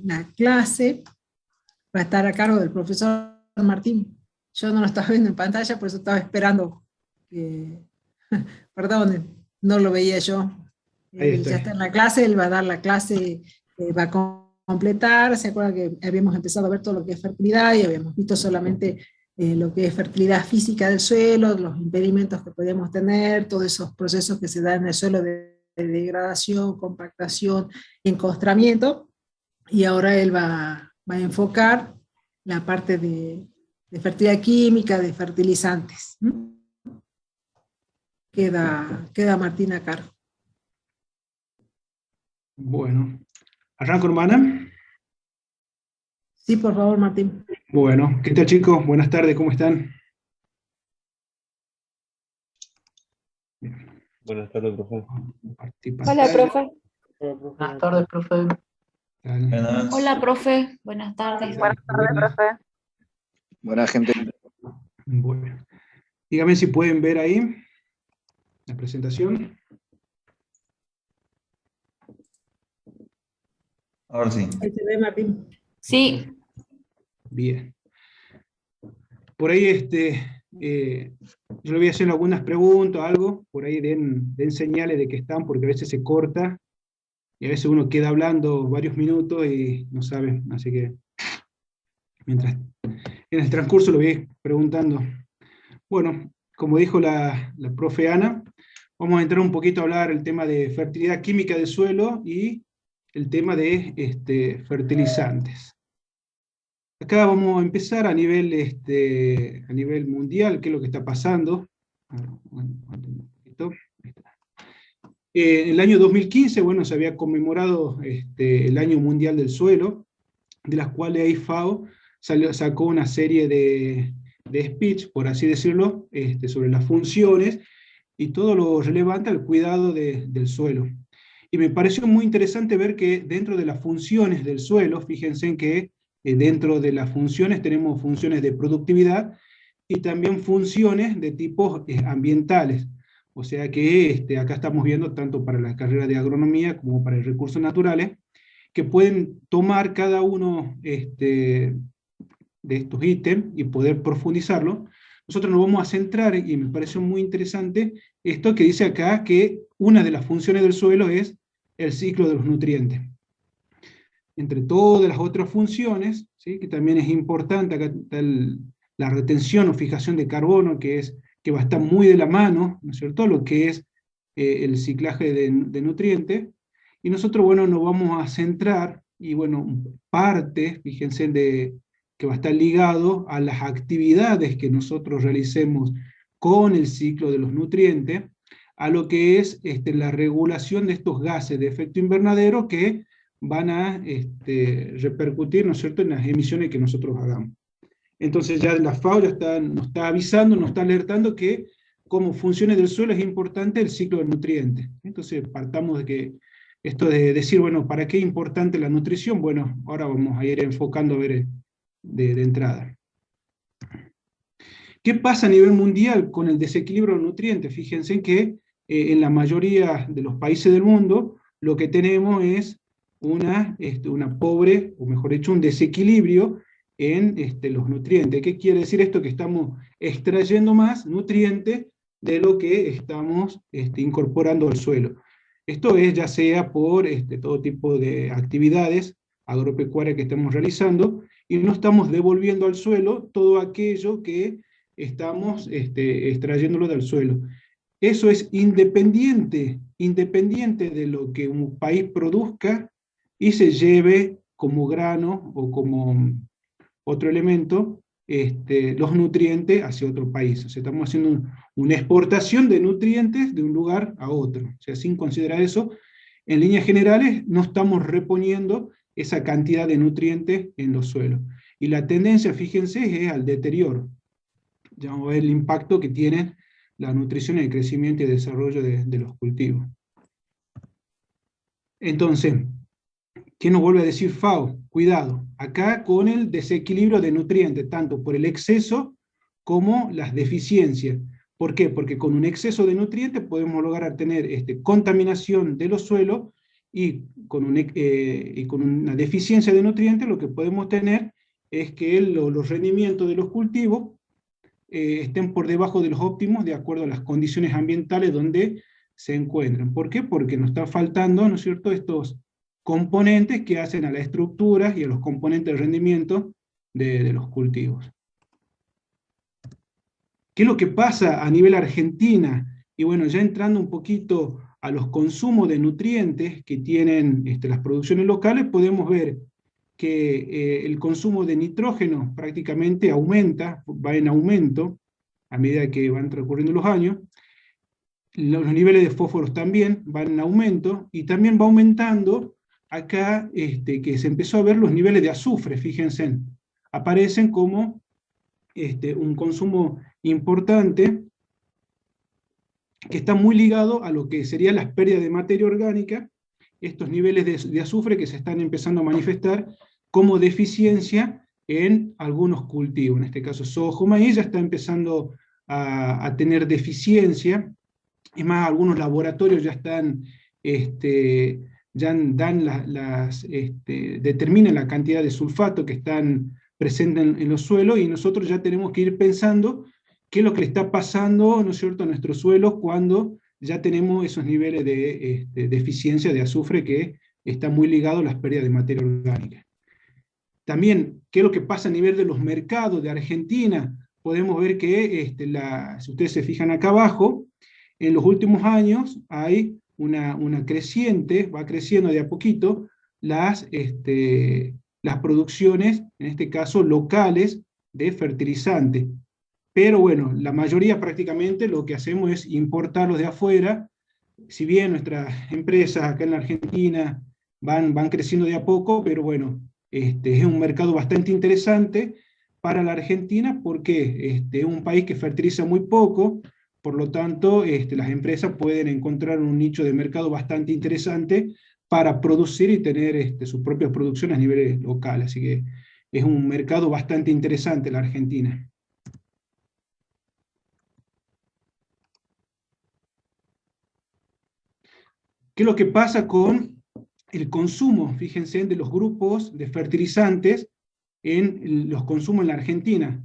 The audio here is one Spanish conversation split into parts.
la clase va a estar a cargo del profesor Martín. Yo no lo estaba viendo en pantalla, por eso estaba esperando. Perdón, no lo veía yo. Ahí Ya estoy. está en la clase, él va a dar la clase, va a completar. ¿Se acuerdan que habíamos empezado a ver todo lo que es fertilidad y habíamos visto solamente lo que es fertilidad física del suelo, los impedimentos que podíamos tener, todos esos procesos que se dan en el suelo de degradación, compactación, encostramiento? Y ahora él va a enfocar la parte de fertilidad química, de fertilizantes. Queda Martín a cargo. Bueno, ¿arranco, hermana? Sí, por favor, Martín. Bueno, ¿qué tal, chicos? Buenas tardes, ¿cómo están? Bien. Buenas tardes, profe. Compartir Hola, pantalla. profe. Buenas tardes, profe. Tal. Hola, profe. Buenas tardes. Buenas tardes, profe. Buena gente. Bueno, dígame si pueden ver ahí la presentación. Ahora sí. Ahí se ve, Martín. Sí. Bien. Por ahí yo le voy a hacer algunas preguntas, algo, por ahí den señales de que están, porque a veces se corta, y a veces uno queda hablando varios minutos y no sabe, así que mientras en el transcurso lo voy a ir preguntando. Bueno, como dijo la profe Ana, vamos a entrar un poquito a hablar el tema de fertilidad química del suelo y el tema de fertilizantes. Acá vamos a empezar a nivel mundial, qué es lo que está pasando. En el año 2015, bueno, se había conmemorado el Año Mundial del Suelo, de las cuales ahí FAO sacó una serie de speech, por así decirlo, sobre las funciones y todo lo relevante al cuidado del suelo. Y me pareció muy interesante ver que dentro de las funciones del suelo, fíjense en que dentro de las funciones tenemos funciones de productividad y también funciones de tipos ambientales. O sea que acá estamos viendo tanto para la carrera de agronomía como para recursos naturales, que pueden tomar cada uno de estos ítems y poder profundizarlo. Nosotros nos vamos a centrar, y me pareció muy interesante, esto que dice acá, que una de las funciones del suelo es el ciclo de los nutrientes. Entre todas las otras funciones, ¿sí?, que también es importante, acá está la retención o fijación de carbono, que va a estar muy de la mano, ¿no es cierto?, lo que es el ciclaje de nutrientes, y nosotros, bueno, nos vamos a centrar, y bueno, parte, fíjense, que va a estar ligado a las actividades que nosotros realicemos con el ciclo de los nutrientes, a lo que es la regulación de estos gases de efecto invernadero que van a repercutir, ¿no es cierto?, en las emisiones que nosotros hagamos. Entonces ya la FAO ya nos está avisando, nos está alertando que como funciones del suelo es importante el ciclo de nutrientes. Entonces partamos de que esto de decir, bueno, ¿para qué es importante la nutrición? Bueno, ahora vamos a ir enfocando a ver de entrada. ¿Qué pasa a nivel mundial con el desequilibrio de nutrientes? Fíjense que en la mayoría de los países del mundo lo que tenemos es una pobre, o mejor dicho, un desequilibrio en los nutrientes. ¿Qué quiere decir esto? Que estamos extrayendo más nutrientes de lo que estamos incorporando al suelo. Esto es ya sea por todo tipo de actividades agropecuarias que estamos realizando, y no estamos devolviendo al suelo todo aquello que estamos extrayéndolo del suelo. Eso es independiente de lo que un país produzca y se lleve como grano o como otro elemento, los nutrientes hacia otro país. O sea, estamos haciendo una exportación de nutrientes de un lugar a otro. O sea, sin considerar eso, en líneas generales no estamos reponiendo esa cantidad de nutrientes en los suelos. Y la tendencia, fíjense, es al deterioro. Ya vamos a ver el impacto que tiene la nutrición en el crecimiento y desarrollo de los cultivos. Entonces, ¿qué nos vuelve a decir FAO? Cuidado, acá con el desequilibrio de nutrientes, tanto por el exceso como las deficiencias. ¿Por qué? Porque con un exceso de nutrientes podemos lograr tener contaminación de los suelos y con una deficiencia de nutrientes, lo que podemos tener es que los rendimientos de los cultivos estén por debajo de los óptimos de acuerdo a las condiciones ambientales donde se encuentran. ¿Por qué? Porque nos está faltando, ¿no es cierto?, estos componentes que hacen a las estructuras y a los componentes de rendimiento de los cultivos. ¿Qué es lo que pasa a nivel Argentina? Y bueno, ya entrando un poquito a los consumos de nutrientes que tienen las producciones locales, podemos ver que el consumo de nitrógeno prácticamente aumenta, va en aumento a medida que van transcurriendo los años. Los niveles de fósforos también van en aumento, y también va aumentando acá que se empezó a ver los niveles de azufre, fíjense, aparecen como un consumo importante que está muy ligado a lo que serían las pérdidas de materia orgánica, estos niveles de azufre que se están empezando a manifestar como deficiencia en algunos cultivos, en este caso soja o maíz ya está empezando a tener deficiencia. Es más, algunos laboratorios ya están, ya dan determinan la cantidad de sulfato que están presentes en los suelos, y nosotros ya tenemos que ir pensando qué es lo que le está pasando, ¿no es cierto?, a nuestros suelos cuando ya tenemos esos niveles de deficiencia de azufre que está muy ligado a las pérdidas de materia orgánica. También, ¿qué es lo que pasa a nivel de los mercados de Argentina? Podemos ver que, si ustedes se fijan acá abajo, en los últimos años hay una creciente, va creciendo de a poquito, las producciones, en este caso locales, de fertilizantes. Pero bueno, la mayoría prácticamente lo que hacemos es importarlos de afuera. Si bien nuestras empresas acá en la Argentina van creciendo de a poco, pero bueno, es un mercado bastante interesante para la Argentina porque es un país que fertiliza muy poco, por lo tanto las empresas pueden encontrar un nicho de mercado bastante interesante para producir y tener sus propias producciones a nivel local, así que es un mercado bastante interesante la Argentina. ¿Qué es lo que pasa con el consumo, fíjense, de los grupos de fertilizantes en los consumos en la Argentina?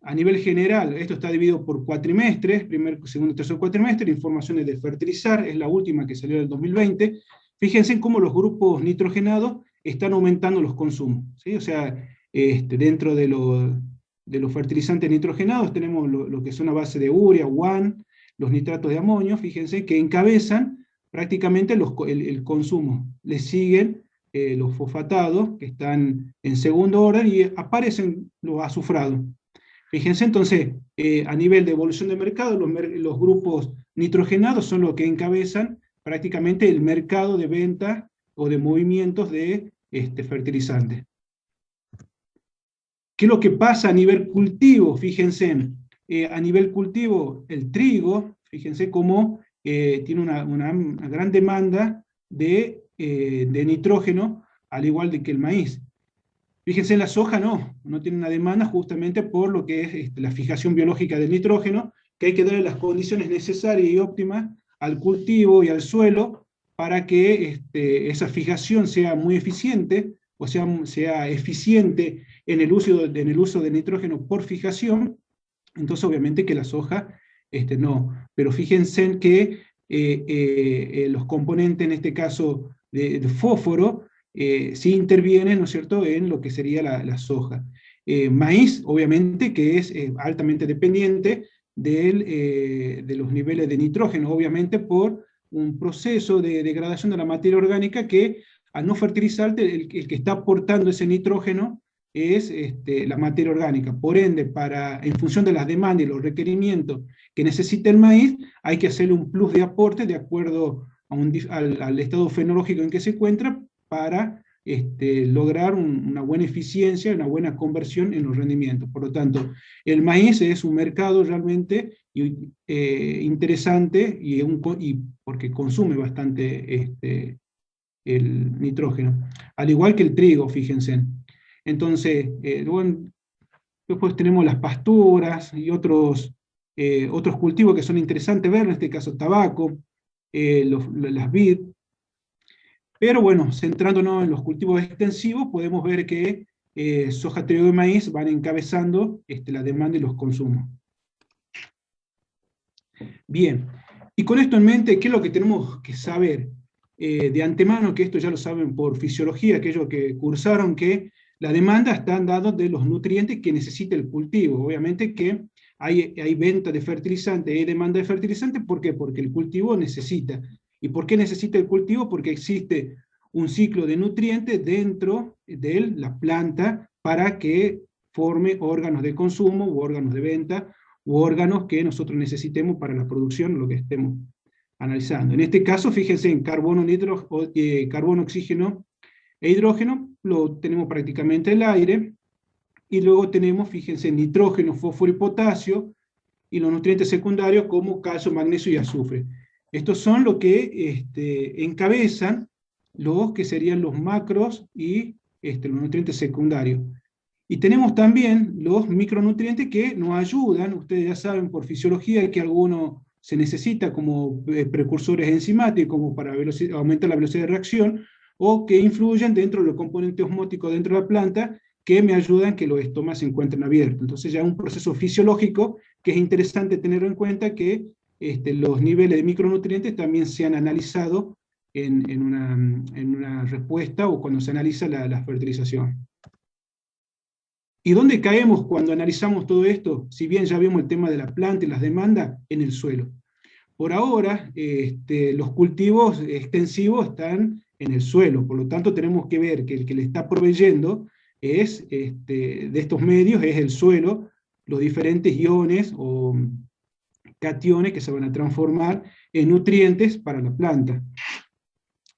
A nivel general, esto está dividido por cuatrimestres, primer, segundo, tercer cuatrimestre, informaciones de fertilizar, es la última que salió del 2020. Fíjense en cómo los grupos nitrogenados están aumentando los consumos, ¿sí? O sea, dentro de los fertilizantes nitrogenados tenemos lo que son a base de urea, UAN, los nitratos de amonio, fíjense que encabezan prácticamente el consumo. Le siguen los fosfatados, que están en segundo orden, y aparecen los azufrados. Fíjense entonces, a nivel de evolución de mercado, los grupos nitrogenados son los que encabezan prácticamente el mercado de venta o de movimientos de fertilizantes. ¿Qué es lo que pasa a nivel cultivo? Fíjense, a nivel cultivo, el trigo, fíjense cómo tiene una gran demanda de nitrógeno, al igual que el maíz. Fíjense, la soja no tiene una demanda justamente por lo que es la fijación biológica del nitrógeno, que hay que darle las condiciones necesarias y óptimas al cultivo y al suelo para que esa fijación sea muy eficiente, o sea eficiente en el uso de nitrógeno por fijación. Entonces obviamente que la soja no. Pero fíjense en que los componentes, en este caso de fósforo, sí intervienen, ¿no es cierto?, en lo que sería la soja. Maíz, obviamente, que es altamente dependiente de los niveles de nitrógeno, obviamente por un proceso de degradación de la materia orgánica que, al no fertilizarte, el que está aportando ese nitrógeno es la materia orgánica. Por ende, en función de las demandas y los requerimientos que necesita el maíz, hay que hacerle un plus de aporte de acuerdo al estado fenológico en que se encuentra, para lograr una buena eficiencia, una buena conversión en los rendimientos. Por lo tanto, el maíz es un mercado realmente interesante y porque consume bastante el nitrógeno, al igual que el trigo, fíjense. Entonces, bueno, después tenemos las pasturas y otros cultivos que son interesantes ver, en este caso tabaco, las vid. Pero bueno, centrándonos en los cultivos extensivos, podemos ver que soja, trigo y maíz van encabezando la demanda y los consumos. Bien, y con esto en mente, ¿qué es lo que tenemos que saber de antemano? Que esto ya lo saben por fisiología, aquellos que cursaron, que la demanda está dada de los nutrientes que necesita el cultivo. Obviamente que hay venta de fertilizante, hay demanda de fertilizante, ¿por qué? Porque el cultivo necesita. ¿Y por qué necesita el cultivo? Porque existe un ciclo de nutrientes dentro de la planta para que forme órganos de consumo u órganos de venta, u órganos que nosotros necesitemos para la producción, lo que estemos analizando. En este caso, fíjense en carbono, carbono, oxígeno e hidrógeno, lo tenemos prácticamente el aire, y luego tenemos, fíjense, nitrógeno, fósforo y potasio, y los nutrientes secundarios como calcio, magnesio y azufre. Estos son los que encabezan los que serían los macros y los nutrientes secundarios. Y tenemos también los micronutrientes que nos ayudan, ustedes ya saben por fisiología que algunos se necesita como precursores enzimáticos, como para aumentar la velocidad de reacción, o que influyen dentro de los componentes osmóticos dentro de la planta, que me ayudan que los estomas se encuentren abiertos. Entonces ya es un proceso fisiológico que es interesante tener en cuenta que los niveles de micronutrientes también se han analizado en una respuesta o cuando se analiza la fertilización. ¿Y dónde caemos cuando analizamos todo esto? Si bien ya vimos el tema de la planta y las demandas, en el suelo. Por ahora, los cultivos extensivos están en el suelo, por lo tanto tenemos que ver que el que le está proveyendo es, de estos medios es el suelo, los diferentes iones o cationes que se van a transformar en nutrientes para la planta.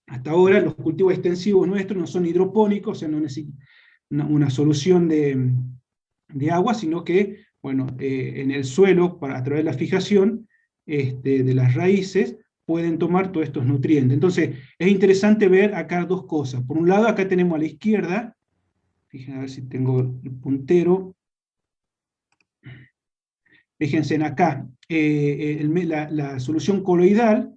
Hasta ahora los cultivos extensivos nuestros no son hidropónicos, o sea, no necesitan una solución de agua, sino que, bueno, en el suelo, a través de la fijación de las raíces, pueden tomar todos estos nutrientes. Entonces, es interesante ver acá dos cosas. Por un lado, acá tenemos a la izquierda, fíjense a ver si tengo el puntero, fíjense en acá, la solución coloidal,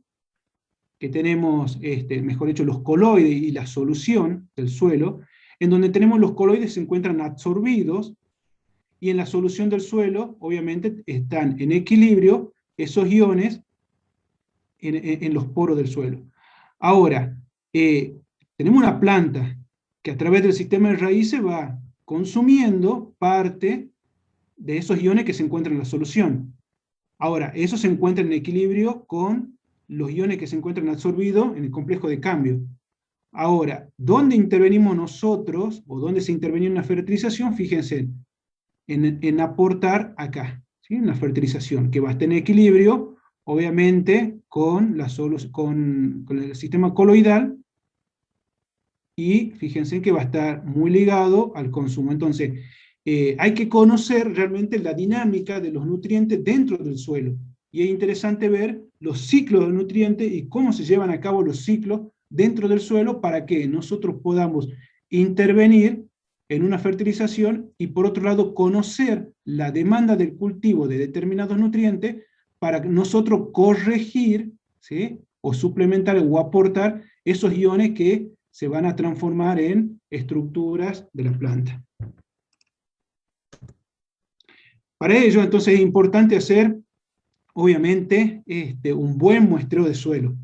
que tenemos, mejor dicho, los coloides y la solución del suelo, en donde tenemos los coloides se encuentran absorbidos, y en la solución del suelo, obviamente, están en equilibrio esos iones en los poros del suelo. Ahora, tenemos una planta que a través del sistema de raíces va consumiendo parte de esos iones que se encuentran en la solución. Ahora, eso se encuentra en equilibrio con los iones que se encuentran absorbidos en el complejo de cambio. Ahora, ¿dónde intervenimos nosotros, o dónde se intervenía en la fertilización? Fíjense, en aportar acá, ¿sí? En la fertilización, que va a estar en equilibrio, obviamente, con el sistema coloidal, y fíjense que va a estar muy ligado al consumo. Entonces, hay que conocer realmente la dinámica de los nutrientes dentro del suelo, y es interesante ver los ciclos de nutrientes y cómo se llevan a cabo los ciclos dentro del suelo para que nosotros podamos intervenir en una fertilización y por otro lado conocer la demanda del cultivo de determinados nutrientes para nosotros corregir, ¿sí? O suplementar o aportar esos iones que se van a transformar en estructuras de la planta. Para ello entonces es importante hacer obviamente un buen muestreo de suelo.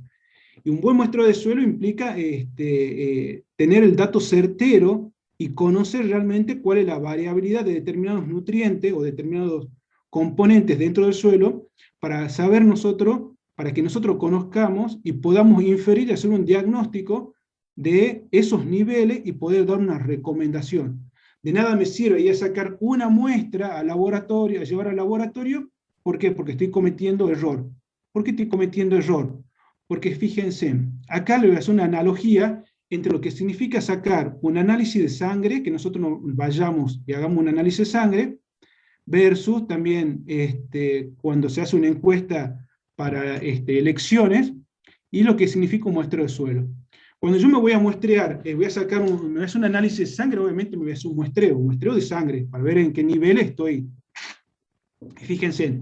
Y un buen muestreo de suelo implica tener el dato certero y conocer realmente cuál es la variabilidad de determinados nutrientes o determinados componentes dentro del suelo para saber nosotros, para que nosotros conozcamos y podamos inferir y hacer un diagnóstico de esos niveles y poder dar una recomendación. De nada me sirve ir a sacar una muestra al laboratorio, a llevar al laboratorio. ¿Por qué? Porque estoy cometiendo error. ¿Por qué estoy cometiendo error? Porque fíjense, acá le voy a hacer una analogía entre lo que significa sacar un análisis de sangre, que nosotros nos vayamos y hagamos un análisis de sangre, versus también cuando se hace una encuesta para elecciones, y lo que significa un muestreo de suelo. Cuando yo me voy a muestrear, voy a sacar me voy a hacer un análisis de sangre, obviamente me voy a hacer un muestreo de sangre, para ver en qué nivel estoy. Fíjense,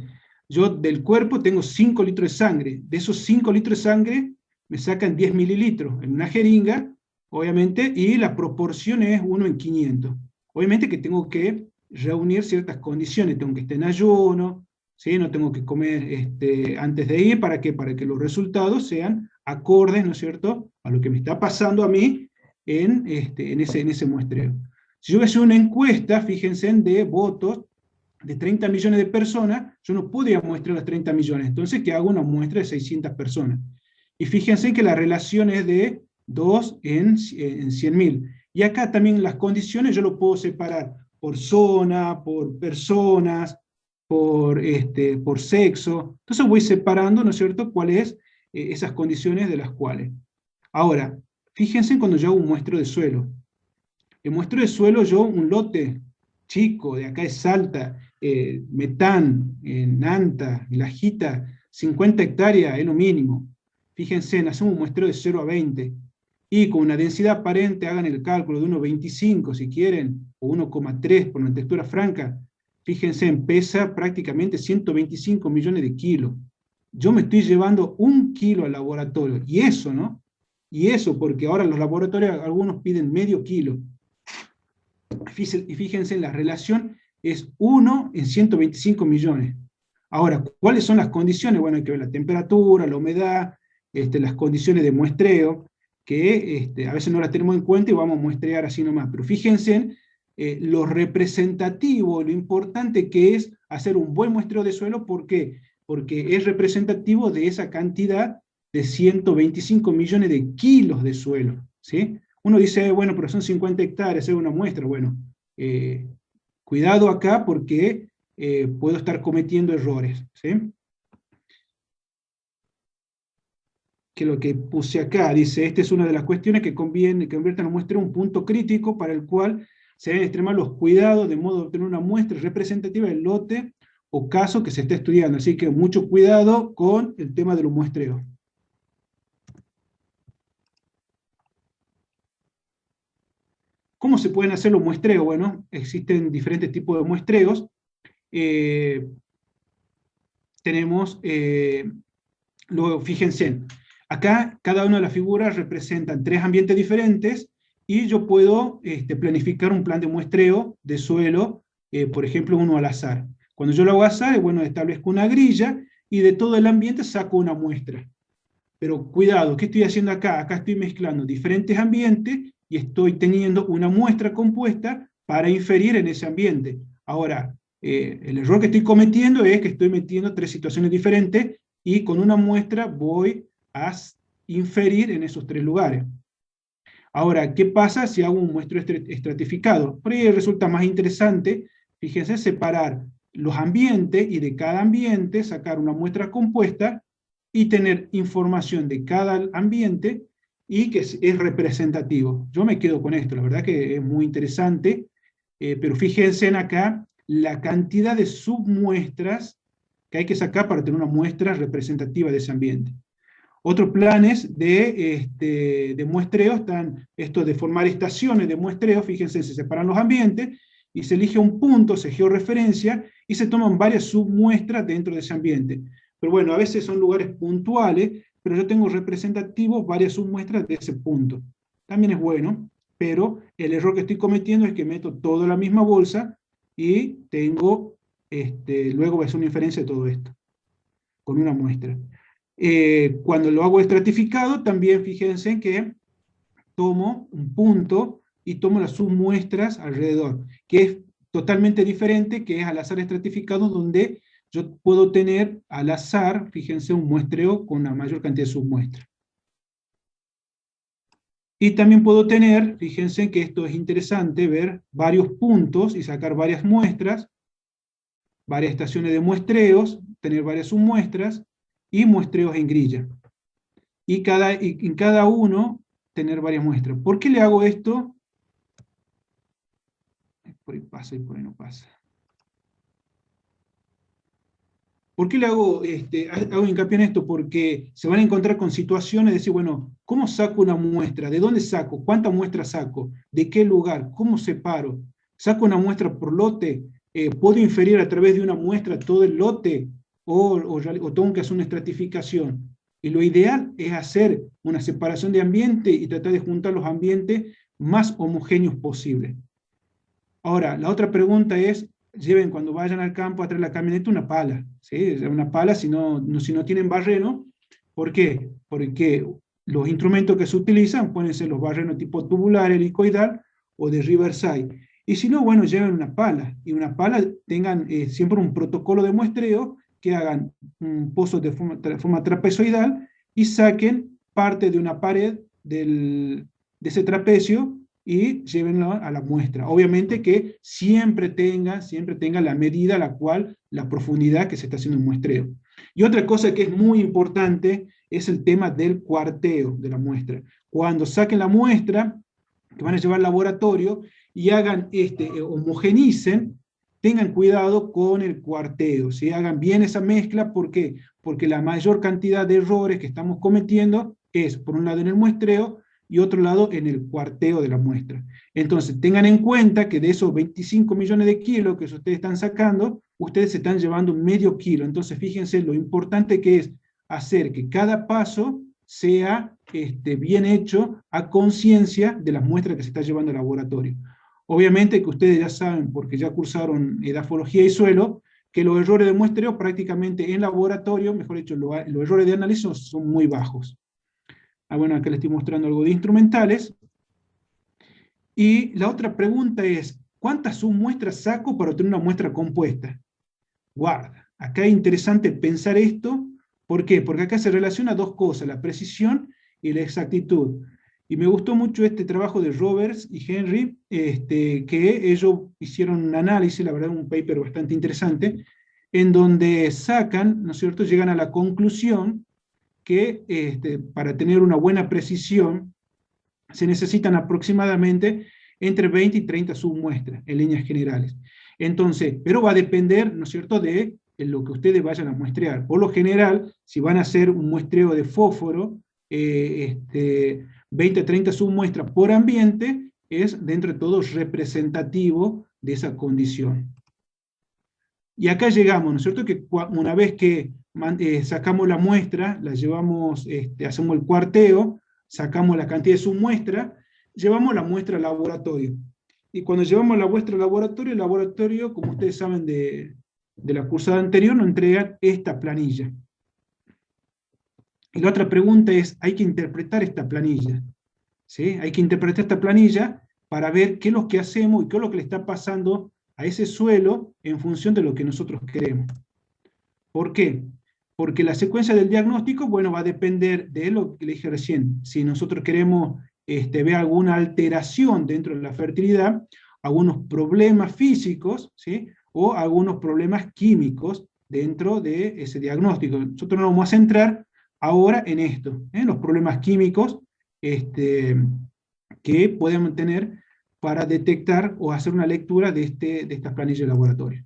yo del cuerpo tengo 5 litros de sangre. De esos 5 litros de sangre, me sacan 10 mililitros en una jeringa, obviamente, y la proporción es 1 en 500. Obviamente que tengo que reunir ciertas condiciones, tengo que estar en ayuno, ¿sí? No tengo que comer antes de ir, ¿para qué? Para que los resultados sean acordes, ¿no es cierto?, a lo que me está pasando a mí en ese muestreo. Si yo voy a hacer una encuesta, fíjense, de votos de 30 millones de personas, yo no podría muestrear las 30 millones, entonces que hago una muestra de 600 personas. Y fíjense que la relación es de 2 en 100.000. Y acá también las condiciones yo lo puedo separar por zona, por personas, por sexo. Entonces voy separando, ¿no es cierto?, cuáles esas condiciones de las cuales. Ahora, fíjense cuando yo hago un muestreo de suelo. El muestreo de suelo, yo un lote chico, de acá es Salta, Metán, Nanta, Lajita, 50 hectáreas es lo mínimo. Fíjense, hacemos un muestreo de 0 a 20, y con una densidad aparente, hagan el cálculo de 1,25 si quieren, o 1,3 por una textura franca, fíjense, pesa prácticamente 125 millones de kilos. Yo me estoy llevando 1 kilo al laboratorio, y eso, ¿no? Y eso, porque ahora los laboratorios, algunos piden medio kilo. Y fíjense, la relación es 1 en 125 millones. Ahora, ¿cuáles son las condiciones? Bueno, hay que ver la temperatura, la humedad, las condiciones de muestreo, que a veces no las tenemos en cuenta y vamos a muestrear así nomás. Pero fíjense lo representativo, lo importante que es hacer un buen muestreo de suelo. ¿Por qué? Porque es representativo de esa cantidad de 125 millones de kilos de suelo, ¿sí? Uno dice, bueno, pero son 50 hectáreas, es una muestra. Bueno, cuidado acá porque puedo estar cometiendo errores, ¿sí? Que lo que puse acá, dice, esta es una de las cuestiones que conviene que conviertan la muestra en un punto crítico para el cual se deben extremar los cuidados de modo de obtener una muestra representativa del lote o caso que se está estudiando. Así que mucho cuidado con el tema de los muestreos. ¿Cómo se pueden hacer los muestreos? Bueno, existen diferentes tipos de muestreos. Tenemos, luego fíjense, acá cada una de las figuras representan 3 ambientes diferentes, y yo puedo planificar un plan de muestreo de suelo, por ejemplo, uno al azar. Cuando yo lo hago al azar, bueno, establezco una grilla, y de todo el ambiente saco una muestra. Pero cuidado, ¿qué estoy haciendo acá? Acá estoy mezclando diferentes ambientes, y estoy teniendo una muestra compuesta para inferir en ese ambiente. Ahora, el error que estoy cometiendo es que estoy metiendo 3 situaciones diferentes, y con una muestra voy a inferir en esos 3 lugares. Ahora, ¿qué pasa si hago un muestreo estratificado? Por ahí resulta más interesante, fíjense, separar los ambientes, y de cada ambiente sacar una muestra compuesta, y tener información de cada ambiente, y que es representativo. Yo me quedo con esto, la verdad que es muy interesante, pero fíjense en acá la cantidad de submuestras que hay que sacar para tener una muestra representativa de ese ambiente. Otros planes de muestreo están estos de formar estaciones de muestreo. Fíjense, se separan los ambientes, y se elige un punto, se georreferencia, y se toman varias submuestras dentro de ese ambiente. Pero bueno, a veces son lugares puntuales, pero yo tengo representativos varias submuestras de ese punto. También es bueno, pero el error que estoy cometiendo es que meto todo en la misma bolsa, y tengo, luego voy a hacer una inferencia de todo esto, con una muestra. Cuando lo hago estratificado, también fíjense que tomo un punto, y tomo las submuestras alrededor, que es totalmente diferente, que es al azar estratificado, donde yo puedo tener al azar, fíjense, un muestreo con una mayor cantidad de submuestras. Y también puedo tener, fíjense que esto es interesante, ver varios puntos y sacar varias muestras, varias estaciones de muestreos, tener varias submuestras, y muestreos en grilla. Y en cada uno tener varias muestras. ¿Por qué le hago esto? Por ahí pasa y por ahí no pasa. ¿Por qué le hago hincapié en esto? Porque se van a encontrar con situaciones de decir, bueno, ¿cómo saco una muestra? ¿De dónde saco? ¿Cuántas muestras saco? ¿De qué lugar? ¿Cómo separo? ¿Saco una muestra por lote? ¿Puedo inferir a través de una muestra todo el lote? ¿O tengo que hacer una estratificación? Y lo ideal es hacer una separación de ambiente y tratar de juntar los ambientes más homogéneos posible. Ahora, la otra pregunta es, lleven cuando vayan al campo a traer la camioneta una pala, ¿sí? Una pala si no tienen barreno. ¿Por qué? Porque los instrumentos que se utilizan pueden ser los barrenos tipo tubular, helicoidal o de Riverside. Y si no, bueno, lleven una pala, y una pala tengan siempre un protocolo de muestreo, que hagan un pozo de forma trapezoidal y saquen parte de una pared de ese trapecio y llévenlo a la muestra. Obviamente que siempre tenga la medida a la cual, la profundidad que se está haciendo el muestreo. Y otra cosa que es muy importante es el tema del cuarteo de la muestra. Cuando saquen la muestra, que van a llevar al laboratorio, y hagan homogenicen, tengan cuidado con el cuarteo, ¿sí? Hagan bien esa mezcla. ¿Por qué? Porque la mayor cantidad de errores que estamos cometiendo es, por un lado, en el muestreo, y otro lado, en el cuarteo de la muestra. Entonces, tengan en cuenta que de esos 25 millones de kilos que ustedes están sacando, ustedes se están llevando medio kilo. Entonces, fíjense lo importante que es hacer que cada paso sea bien hecho a conciencia de las muestras que se está llevando al laboratorio. Obviamente que ustedes ya saben, porque ya cursaron edafología y suelo, que los errores de muestreo prácticamente en laboratorio, mejor dicho, los errores de análisis son muy bajos. Bueno, acá les estoy mostrando algo de instrumentales. Y la otra pregunta es, ¿cuántas submuestras saco para obtener una muestra compuesta? Guarda, acá es interesante pensar esto. ¿Por qué? Porque acá se relaciona dos cosas, la precisión y la exactitud. Y me gustó mucho este trabajo de Roberts y Henry, que ellos hicieron un análisis, la verdad un paper bastante interesante, en donde sacan, ¿no es cierto?, llegan a la conclusión que para tener una buena precisión se necesitan aproximadamente entre 20 y 30 submuestras, en líneas generales. Entonces, pero va a depender, ¿no es cierto?, de lo que ustedes vayan a muestrear. Por lo general, si van a hacer un muestreo de fósforo, 20 a 30 submuestras por ambiente, es dentro de todo representativo de esa condición. Y acá llegamos, ¿no es cierto?, que una vez que sacamos la muestra, la llevamos, hacemos el cuarteo, sacamos la cantidad de submuestra, llevamos la muestra al laboratorio. Y cuando llevamos la muestra al laboratorio, el laboratorio, como ustedes saben de la cursada anterior, nos entregan esta planilla. Y la otra pregunta es, hay que interpretar esta planilla, ¿sí? Hay que interpretar esta planilla para ver qué es lo que hacemos y qué es lo que le está pasando a ese suelo en función de lo que nosotros queremos. ¿Por qué? Porque la secuencia del diagnóstico, bueno, va a depender de lo que le dije recién. Si nosotros queremos ver alguna alteración dentro de la fertilidad, algunos problemas físicos, ¿sí?, o algunos problemas químicos dentro de ese diagnóstico. Nosotros nos vamos a centrar ahora en esto, en los problemas químicos que podemos tener para detectar o hacer una lectura de estas planillas de laboratorio.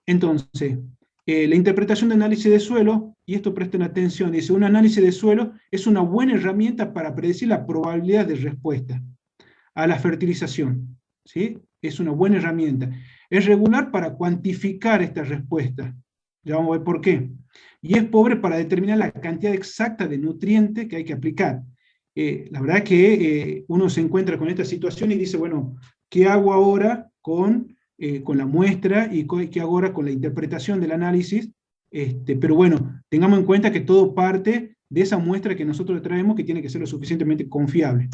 Entonces, la interpretación de análisis de suelo, y esto presten atención, dice, un análisis de suelo es una buena herramienta para predecir la probabilidad de respuesta a la fertilización, ¿sí? Es una buena herramienta. Es regular para cuantificar esta respuesta. Ya vamos a ver por qué. Y es pobre para determinar la cantidad exacta de nutrientes que hay que aplicar. La verdad es que uno se encuentra con esta situación y dice, bueno, ¿qué hago ahora con la muestra y qué hago ahora con la interpretación del análisis? Pero bueno, tengamos en cuenta que todo parte de esa muestra que nosotros traemos, que tiene que ser lo suficientemente confiable.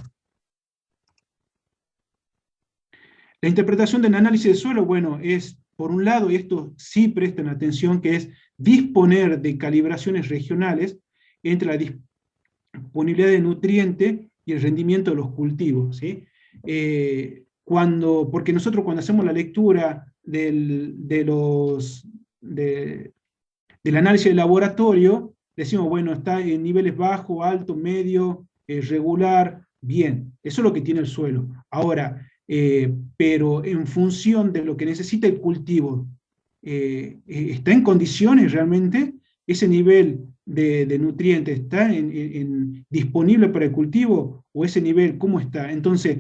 La interpretación del análisis de suelo, bueno, es, por un lado, y esto sí prestan atención, que es disponer de calibraciones regionales entre la disponibilidad de nutrientes y el rendimiento de los cultivos, ¿sí? Porque nosotros cuando hacemos la lectura del análisis de laboratorio, decimos, bueno, está en niveles bajo, alto, medio, regular, bien. Eso es lo que tiene el suelo. Ahora, pero en función de lo que necesita el cultivo, ¿está en condiciones realmente? ¿Ese nivel de nutrientes está disponible para el cultivo? ¿O ese nivel cómo está? Entonces,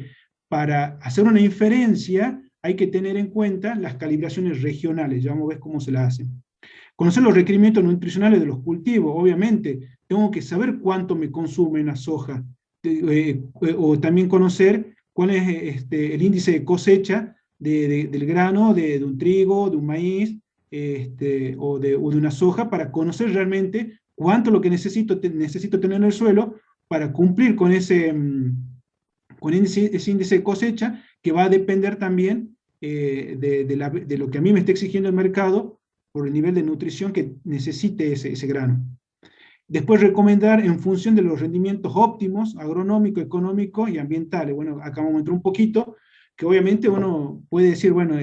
para hacer una inferencia, hay que tener en cuenta las calibraciones regionales. Ya vamos a ver cómo se las hacen. Conocer los requerimientos nutricionales de los cultivos, obviamente. Tengo que saber cuánto me consume una soja. O también conocer cuál es el índice de cosecha del grano, de un trigo, de un maíz, o de una soja, para conocer realmente cuánto es lo que necesito tener en el suelo para cumplir con ese índice de cosecha, que va a depender también de lo que a mí me está exigiendo el mercado por el nivel de nutrición que necesite ese grano. Después recomendar en función de los rendimientos óptimos, agronómicos, económicos y ambientales. Bueno, acá vamos a entrar un poquito, que obviamente uno puede decir, bueno,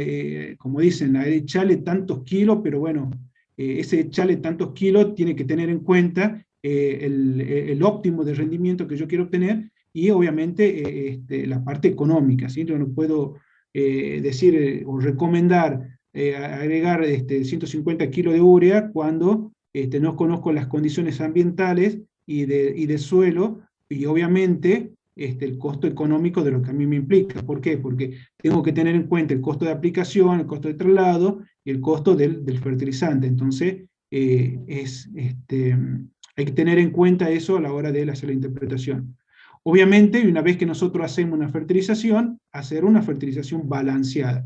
como dicen, echarle tantos kilos, pero bueno, ese echarle tantos kilos tiene que tener en cuenta el óptimo de rendimiento que yo quiero obtener, y obviamente la parte económica, ¿sí? Yo no puedo decir o recomendar agregar 150 kilos de urea cuando no conozco las condiciones ambientales y de suelo, y obviamente el costo económico de lo que a mí me implica. ¿Por qué? Porque tengo que tener en cuenta el costo de aplicación, el costo de traslado y el costo del fertilizante. Entonces, hay que tener en cuenta eso a la hora de hacer la interpretación. Obviamente, una vez que nosotros hacemos una fertilización, hacer una fertilización balanceada.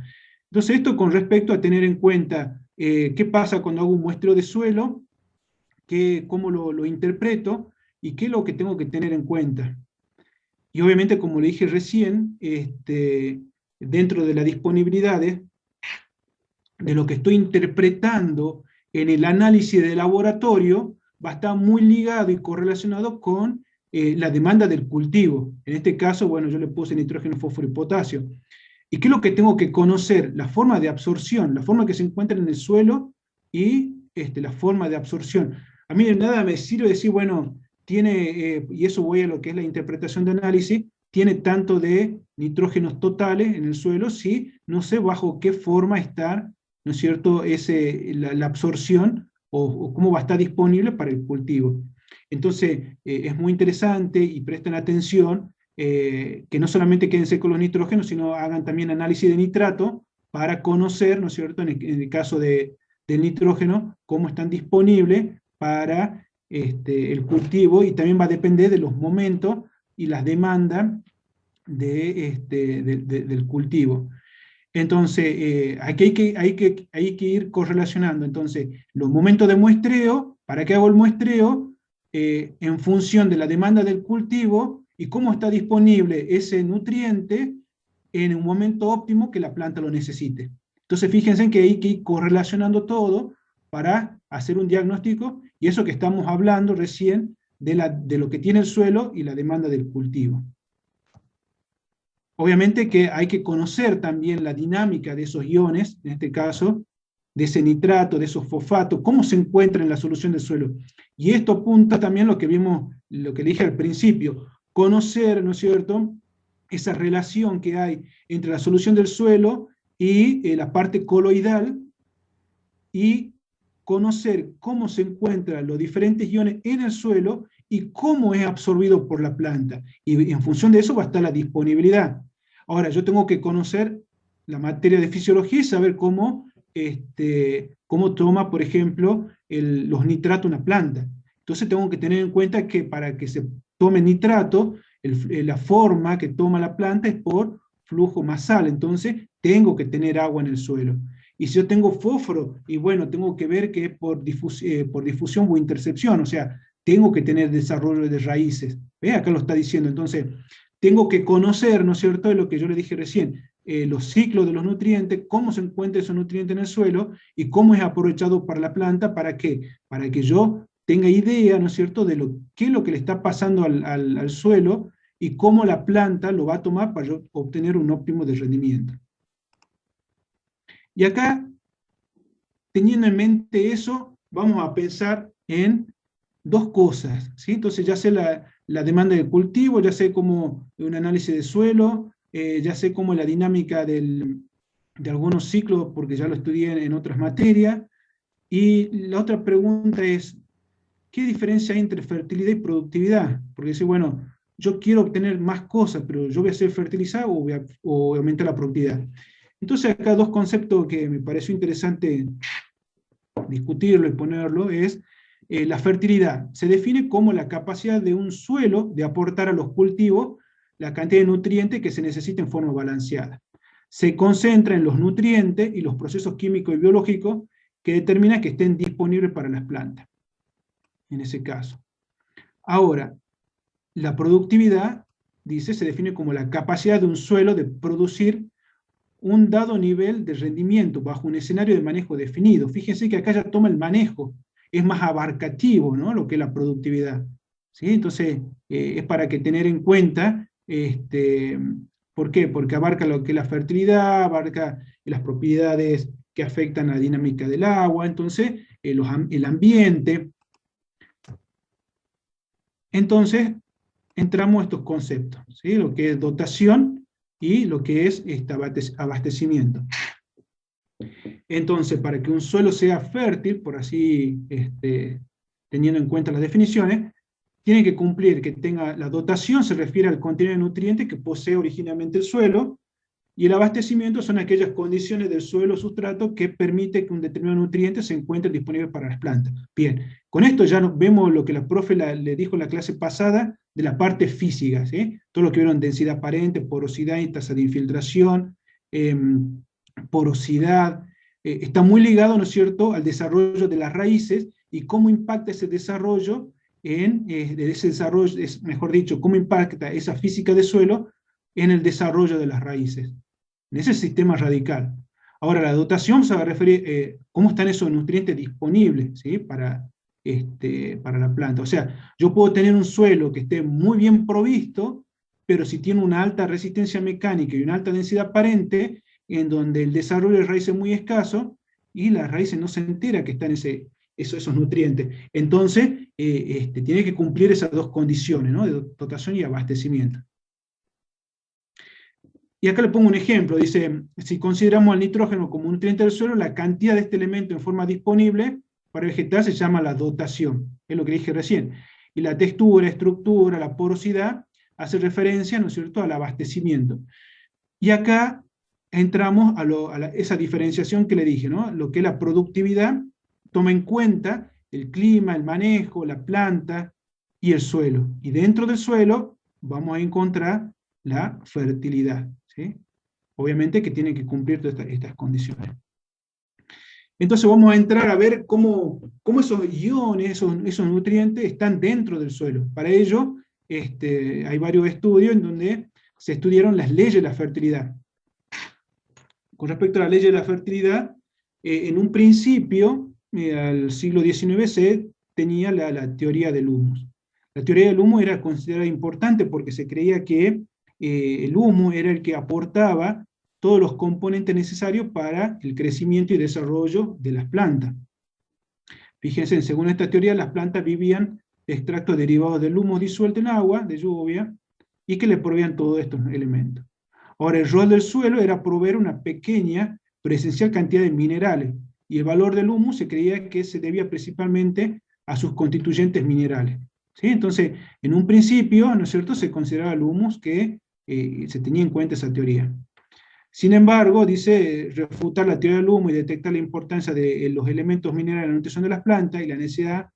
Entonces, esto con respecto a tener en cuenta qué pasa cuando hago un muestreo de suelo, cómo lo interpreto y qué es lo que tengo que tener en cuenta. Y obviamente, como le dije recién, dentro de las disponibilidades, de lo que estoy interpretando en el análisis de laboratorio, va a estar muy ligado y correlacionado con la demanda del cultivo. En este caso, bueno, yo le puse nitrógeno, fósforo y potasio. ¿Y qué es lo que tengo que conocer? La forma de absorción, la forma que se encuentra en el suelo y la forma de absorción. A mí de nada me sirve decir, bueno, tiene, y eso voy a lo que es la interpretación de análisis, tiene tanto de nitrógenos totales en el suelo, si no sé bajo qué forma está, ¿no es cierto?, la absorción o cómo va a estar disponible para el cultivo. Entonces, es muy interesante y presten atención que no solamente quédense con los nitrógenos, sino hagan también análisis de nitrato para conocer, ¿no es cierto?, en el caso del nitrógeno, cómo están disponibles para el cultivo, y también va a depender de los momentos y las demandas del cultivo. Entonces, aquí hay que ir correlacionando. Entonces, los momentos de muestreo, ¿para qué hago el muestreo? En función de la demanda del cultivo y cómo está disponible ese nutriente en un momento óptimo que la planta lo necesite. Entonces, fíjense que hay que ir correlacionando todo para hacer un diagnóstico, y eso que estamos hablando recién de lo que tiene el suelo y la demanda del cultivo. Obviamente que hay que conocer también la dinámica de esos iones, en este caso, de ese nitrato, de esos fosfatos, cómo se encuentra en la solución del suelo. Y esto apunta también a lo que vimos, lo que le dije al principio, conocer, ¿no es cierto?, esa relación que hay entre la solución del suelo y la parte coloidal, y conocer cómo se encuentran los diferentes iones en el suelo y cómo es absorbido por la planta. Y en función de eso va a estar la disponibilidad. Ahora, yo tengo que conocer la materia de fisiología y saber cómo toma, por ejemplo, los nitratos una planta. Entonces tengo que tener en cuenta que para que se tome nitrato, la forma que toma la planta es por flujo masal. Entonces tengo que tener agua en el suelo. Y si yo tengo fósforo, y bueno, tengo que ver que es por difusión o intercepción, o sea, tengo que tener desarrollo de raíces. ¿Ve? Acá lo está diciendo. Entonces, tengo que conocer, ¿no es cierto?, de lo que yo le dije recién, los ciclos de los nutrientes, cómo se encuentra esos nutrientes en el suelo y cómo es aprovechado para la planta. ¿Para qué? Para que yo tenga idea, ¿no es cierto?, de qué es lo que le está pasando al suelo y cómo la planta lo va a tomar para yo obtener un óptimo de rendimiento. Y acá, teniendo en mente eso, vamos a pensar en dos cosas, ¿sí? Entonces ya sé la demanda del cultivo, ya sé cómo un análisis de suelo, ya sé cómo la dinámica de algunos ciclos, porque ya lo estudié en otras materias. Y la otra pregunta es, ¿qué diferencia hay entre fertilidad y productividad? Porque dice, bueno, yo quiero obtener más cosas, pero yo voy a ser fertilizar o aumentar la productividad. Entonces acá dos conceptos que me pareció interesante discutirlo y ponerlo, es la fertilidad. Se define como la capacidad de un suelo de aportar a los cultivos la cantidad de nutrientes que se necesita en forma balanceada. Se concentra en los nutrientes y los procesos químicos y biológicos que determinan que estén disponibles para las plantas, en ese caso. Ahora, la productividad, dice, se define como la capacidad de un suelo de producir un dado nivel de rendimiento bajo un escenario de manejo definido. Fíjense que acá ya toma el manejo, es más abarcativo, ¿no?, lo que es la productividad. ¿Sí? Entonces, es para que tener en cuenta, ¿por qué? Porque abarca lo que es la fertilidad, abarca las propiedades que afectan la dinámica del agua, entonces, el ambiente. Entonces, entramos a estos conceptos, ¿sí? Lo que es dotación y lo que es abastecimiento. Entonces, para que un suelo sea fértil, por así, teniendo en cuenta las definiciones, tiene que cumplir que tenga la dotación, se refiere al contenido de nutrientes que posee originalmente el suelo, y el abastecimiento son aquellas condiciones del suelo o sustrato que permite que un determinado nutriente se encuentre disponible para las plantas. Bien, con esto ya vemos lo que la profe le dijo en la clase pasada de la parte física, ¿sí? Todo lo que vieron: densidad aparente, porosidad y tasa de infiltración, porosidad, está muy ligado, ¿no es cierto?, al desarrollo de las raíces y cómo impacta ese desarrollo mejor dicho, cómo impacta esa física de suelo en el desarrollo de las raíces, en ese sistema radical. Ahora, la dotación se va a referir cómo están esos nutrientes disponibles, ¿sí?, para la planta. O sea, yo puedo tener un suelo que esté muy bien provisto, pero si tiene una alta resistencia mecánica y una alta densidad aparente, en donde el desarrollo de raíces es muy escaso, y las raíces no se entera que están esos nutrientes. Entonces, tiene que cumplir esas dos condiciones, ¿no?, de dotación y abastecimiento. Y acá le pongo un ejemplo, dice: si consideramos al nitrógeno como un nutriente del suelo, la cantidad de este elemento en forma disponible para el vegetal se llama la dotación, es lo que dije recién. Y la textura, estructura, la porosidad, hace referencia, ¿no es cierto?, al abastecimiento. Y acá entramos a esa diferenciación que le dije, ¿no?, lo que es la productividad, toma en cuenta el clima, el manejo, la planta y el suelo. Y dentro del suelo vamos a encontrar la fertilidad, ¿sí? Obviamente que tiene que cumplir todas estas condiciones. Entonces vamos a entrar a ver cómo esos iones, esos nutrientes están dentro del suelo. Para ello, hay varios estudios en donde se estudiaron las leyes de la fertilidad. Con respecto a la ley de la fertilidad, en un principio, al siglo XIX, se tenía la teoría del humus. La teoría del humus era considerada importante porque se creía que el humus era el que aportaba todos los componentes necesarios para el crecimiento y desarrollo de las plantas. Fíjense, según esta teoría, las plantas vivían de extractos derivados del humus disuelto en agua, de lluvia, y que le proveían todos estos elementos. Ahora, el rol del suelo era proveer una pequeña pero esencial cantidad de minerales, y el valor del humus se creía que se debía principalmente a sus constituyentes minerales. ¿Sí? Entonces, en un principio, ¿no es cierto?, se consideraba el humus que se tenía en cuenta esa teoría. Sin embargo, dice, refutar la teoría del humus y detectar la importancia de los elementos minerales en la nutrición de las plantas y la necesidad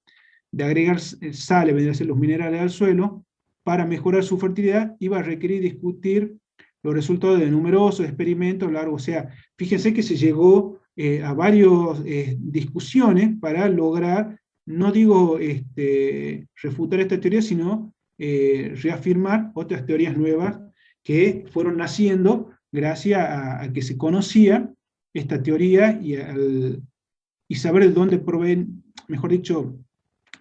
de agregar sales, vendrían a ser los minerales al suelo, para mejorar su fertilidad, iba a requerir discutir los resultados de numerosos experimentos largos. O sea, fíjense que se llegó a varias discusiones para lograr, no digo refutar esta teoría, sino reafirmar otras teorías nuevas que fueron naciendo gracias a que se conocía esta teoría y saber de dónde proven, mejor dicho,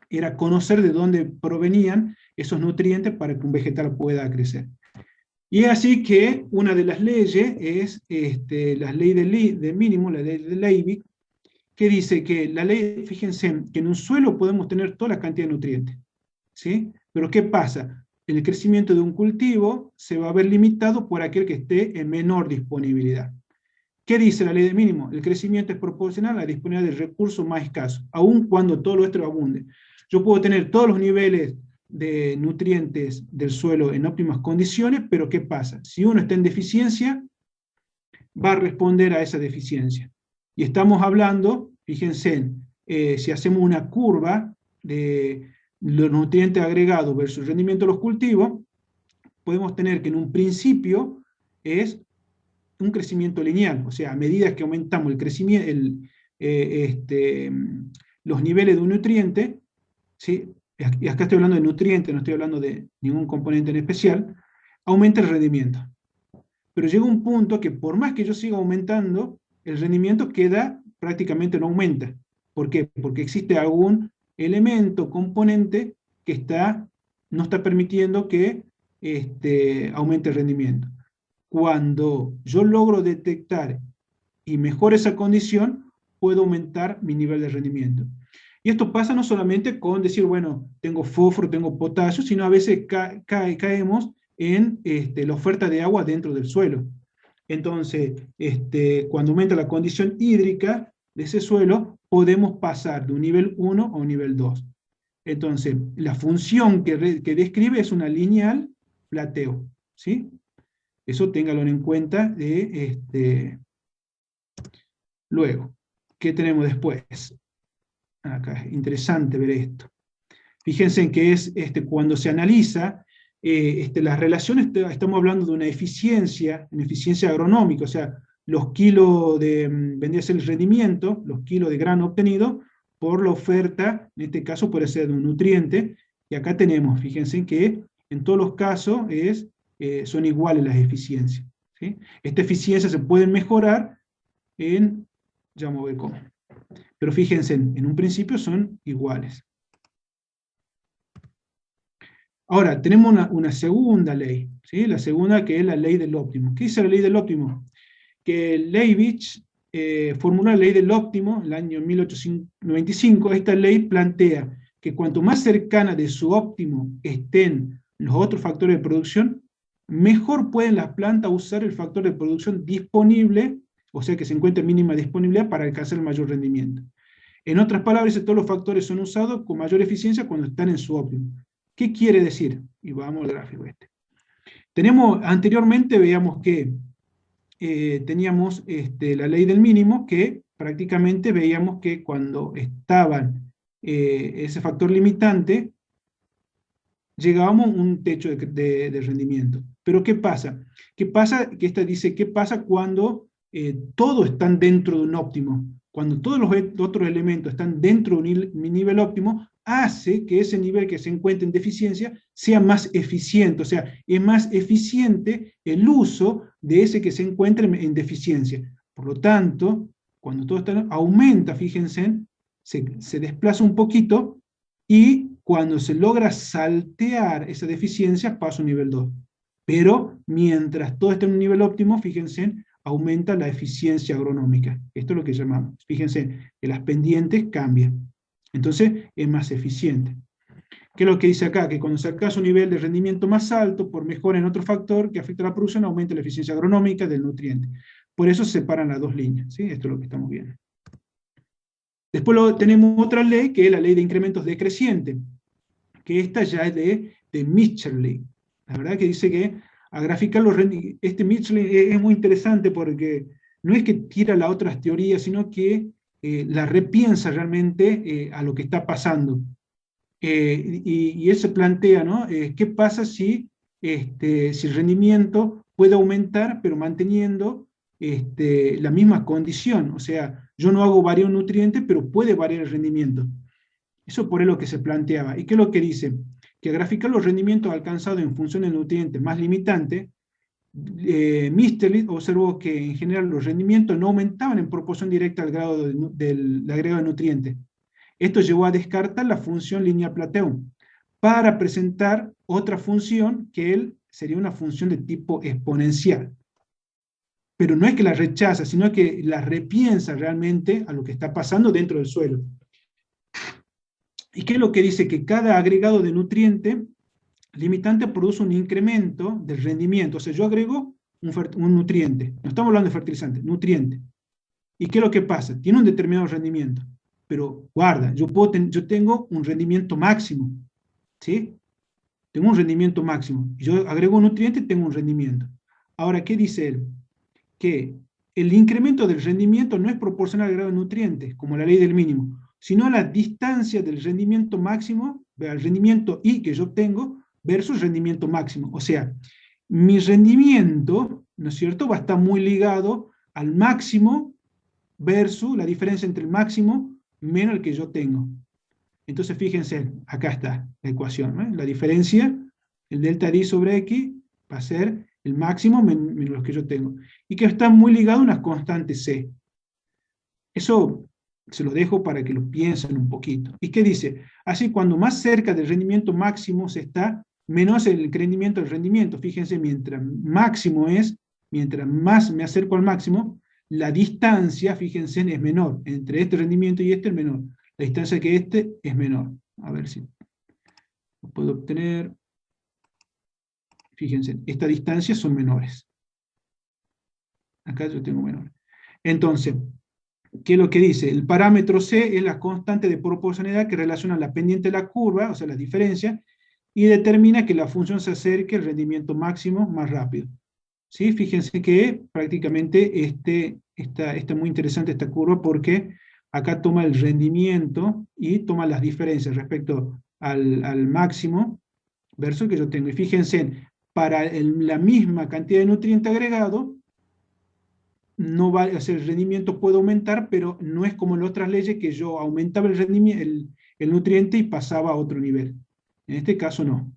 era conocer de dónde provenían esos nutrientes para que un vegetal pueda crecer. Y es así que una de las leyes es la ley de mínimo, la ley de Leibniz, que dice que la ley, fíjense, que en un suelo podemos tener toda la cantidad de nutrientes, ¿sí? Pero ¿qué pasa? El crecimiento de un cultivo se va a ver limitado por aquel que esté en menor disponibilidad. ¿Qué dice la ley de mínimo? El crecimiento es proporcional a la disponibilidad del recurso más escaso, aun cuando todo lo otro abunde. Yo puedo tener todos los niveles de nutrientes del suelo en óptimas condiciones, pero ¿qué pasa? Si uno está en deficiencia, va a responder a esa deficiencia. Y estamos hablando, fíjense, si hacemos una curva de los nutrientes agregados versus el rendimiento de los cultivos, podemos tener que en un principio es un crecimiento lineal, o sea, a medida que aumentamos el crecimiento, los niveles de un nutriente, ¿sí? Y acá estoy hablando de nutrientes, no estoy hablando de ningún componente en especial, aumenta el rendimiento. Pero llega un punto que por más que yo siga aumentando, el rendimiento prácticamente no aumenta. ¿Por qué? Porque existe algún elemento, componente, que no está permitiendo que aumente el rendimiento. Cuando yo logro detectar y mejoro esa condición, puedo aumentar mi nivel de rendimiento. Y esto pasa no solamente con decir, bueno, tengo fósforo, tengo potasio, sino a veces caemos en la oferta de agua dentro del suelo. Entonces, cuando aumenta la condición hídrica de ese suelo, podemos pasar de un nivel 1 a un nivel 2. Entonces, la función que describe es una lineal plateo, ¿sí? Eso téngalo en cuenta. Luego, ¿qué tenemos después? Acá es interesante ver esto. Fíjense en que es cuando se analiza las relaciones, estamos hablando de una eficiencia agronómica, o sea, los kilos vendría a ser el rendimiento, los kilos de grano obtenido por la oferta, en este caso puede ser de un nutriente, y acá tenemos, fíjense que en todos los casos son iguales las eficiencias, ¿sí? Esta eficiencia se puede mejorar ya vamos a ver cómo. Pero fíjense, en un principio son iguales. Ahora, tenemos una segunda ley, ¿sí? La segunda, que es la ley del óptimo. ¿Qué dice la ley del óptimo? Que Leibniz formuló la ley del óptimo en el año 1895. Esta ley plantea que cuanto más cercana de su óptimo estén los otros factores de producción, mejor pueden las plantas usar el factor de producción disponible, o sea que se encuentra en mínima disponibilidad para alcanzar el mayor rendimiento. En otras palabras, todos los factores son usados con mayor eficiencia cuando están en su óptimo. ¿Qué quiere decir? Y vamos al gráfico Anteriormente veíamos que teníamos la ley del mínimo, que prácticamente veíamos que cuando estaban ese factor limitante, llegábamos a un techo de rendimiento. Pero ¿qué pasa? Que esta dice, ¿qué pasa cuando todos están dentro de un óptimo? Cuando todos los otros elementos están dentro de un nivel óptimo, hace que ese nivel que se encuentre en deficiencia sea más eficiente, o sea, es más eficiente el uso de ese que se encuentre en deficiencia. Por lo tanto, cuando todo está, aumenta, fíjense, se desplaza un poquito, y cuando se logra saltear esa deficiencia, pasa a un nivel 2. Pero mientras todo esté en un nivel óptimo, fíjense, aumenta la eficiencia agronómica. Esto es lo que llamamos. Fíjense, que las pendientes cambian. Entonces, es más eficiente. ¿Qué es lo que dice acá? Que cuando se alcanza un nivel de rendimiento más alto, por mejora en otro factor que afecta a la producción, aumenta la eficiencia agronómica del nutriente. Por eso se separan las dos líneas, ¿sí? Esto es lo que estamos viendo. Después tenemos otra ley, que es la ley de incrementos decrecientes, que esta ya es de Mitscherling. La verdad que dice que a graficar los rendimientos, Mitscherling es muy interesante porque no es que tira las otras teorías, sino que la repiensa realmente a lo que está pasando. Y él se plantea, ¿no? ¿Qué pasa si el rendimiento puede aumentar, pero manteniendo la misma condición? O sea, yo no hago variar un nutriente, pero puede variar el rendimiento. Eso por lo que se planteaba. ¿Y qué es lo que dice? Que al graficar los rendimientos alcanzados en función del nutriente más limitante, Mitscherling observó que en general los rendimientos no aumentaban en proporción directa al grado del agregado de nutrientes. Esto llevó a descartar la función lineal plateo para presentar otra función que sería una función de tipo exponencial. Pero no es que la rechaza, sino que la repiensa realmente a lo que está pasando dentro del suelo. ¿Y qué es lo que dice? Que cada agregado de nutriente limitante produce un incremento del rendimiento. O sea, yo agrego un nutriente. No estamos hablando de fertilizante, nutriente. ¿Y qué es lo que pasa? Tiene un determinado rendimiento. Pero guarda, yo tengo un rendimiento máximo. ¿Sí? Tengo un rendimiento máximo. Y yo agrego un nutriente y tengo un rendimiento. Ahora, ¿qué dice él? Que el incremento del rendimiento no es proporcional al grado de nutrientes, como la ley del mínimo. sino la distancia del rendimiento máximo, el rendimiento I que yo obtengo, versus rendimiento máximo. O sea, mi rendimiento, ¿no es cierto?, va a estar muy ligado al máximo versus la diferencia entre el máximo menos el que yo tengo. Entonces fíjense, acá está la ecuación, ¿no? La diferencia, el delta D sobre X, va a ser el máximo menos lo que yo tengo. Y que está muy ligado a una constante C. Eso se lo dejo para que lo piensen un poquito. ¿Y qué dice? Así, cuando más cerca del rendimiento máximo se está, menos el rendimiento del rendimiento. Fíjense, mientras máximo es, mientras más me acerco al máximo, la distancia, fíjense, es menor. Entre este rendimiento y este es menor. La distancia que este es menor. A ver si lo puedo obtener. Fíjense, estas distancias son menores. Acá yo tengo menor. Entonces, ¿qué es lo que dice? El parámetro C es la constante de proporcionalidad que relaciona la pendiente de la curva, o sea, la diferencia, y determina que la función se acerque al rendimiento máximo más rápido. ¿Sí? Fíjense que prácticamente está muy interesante esta curva porque acá toma el rendimiento y toma las diferencias respecto al máximo versus el que yo tengo. Y fíjense, para la misma cantidad de nutriente agregado, no va, o sea, el rendimiento puede aumentar, pero no es como en otras leyes que yo aumentaba el rendimiento, el nutriente y pasaba a otro nivel. En este caso no.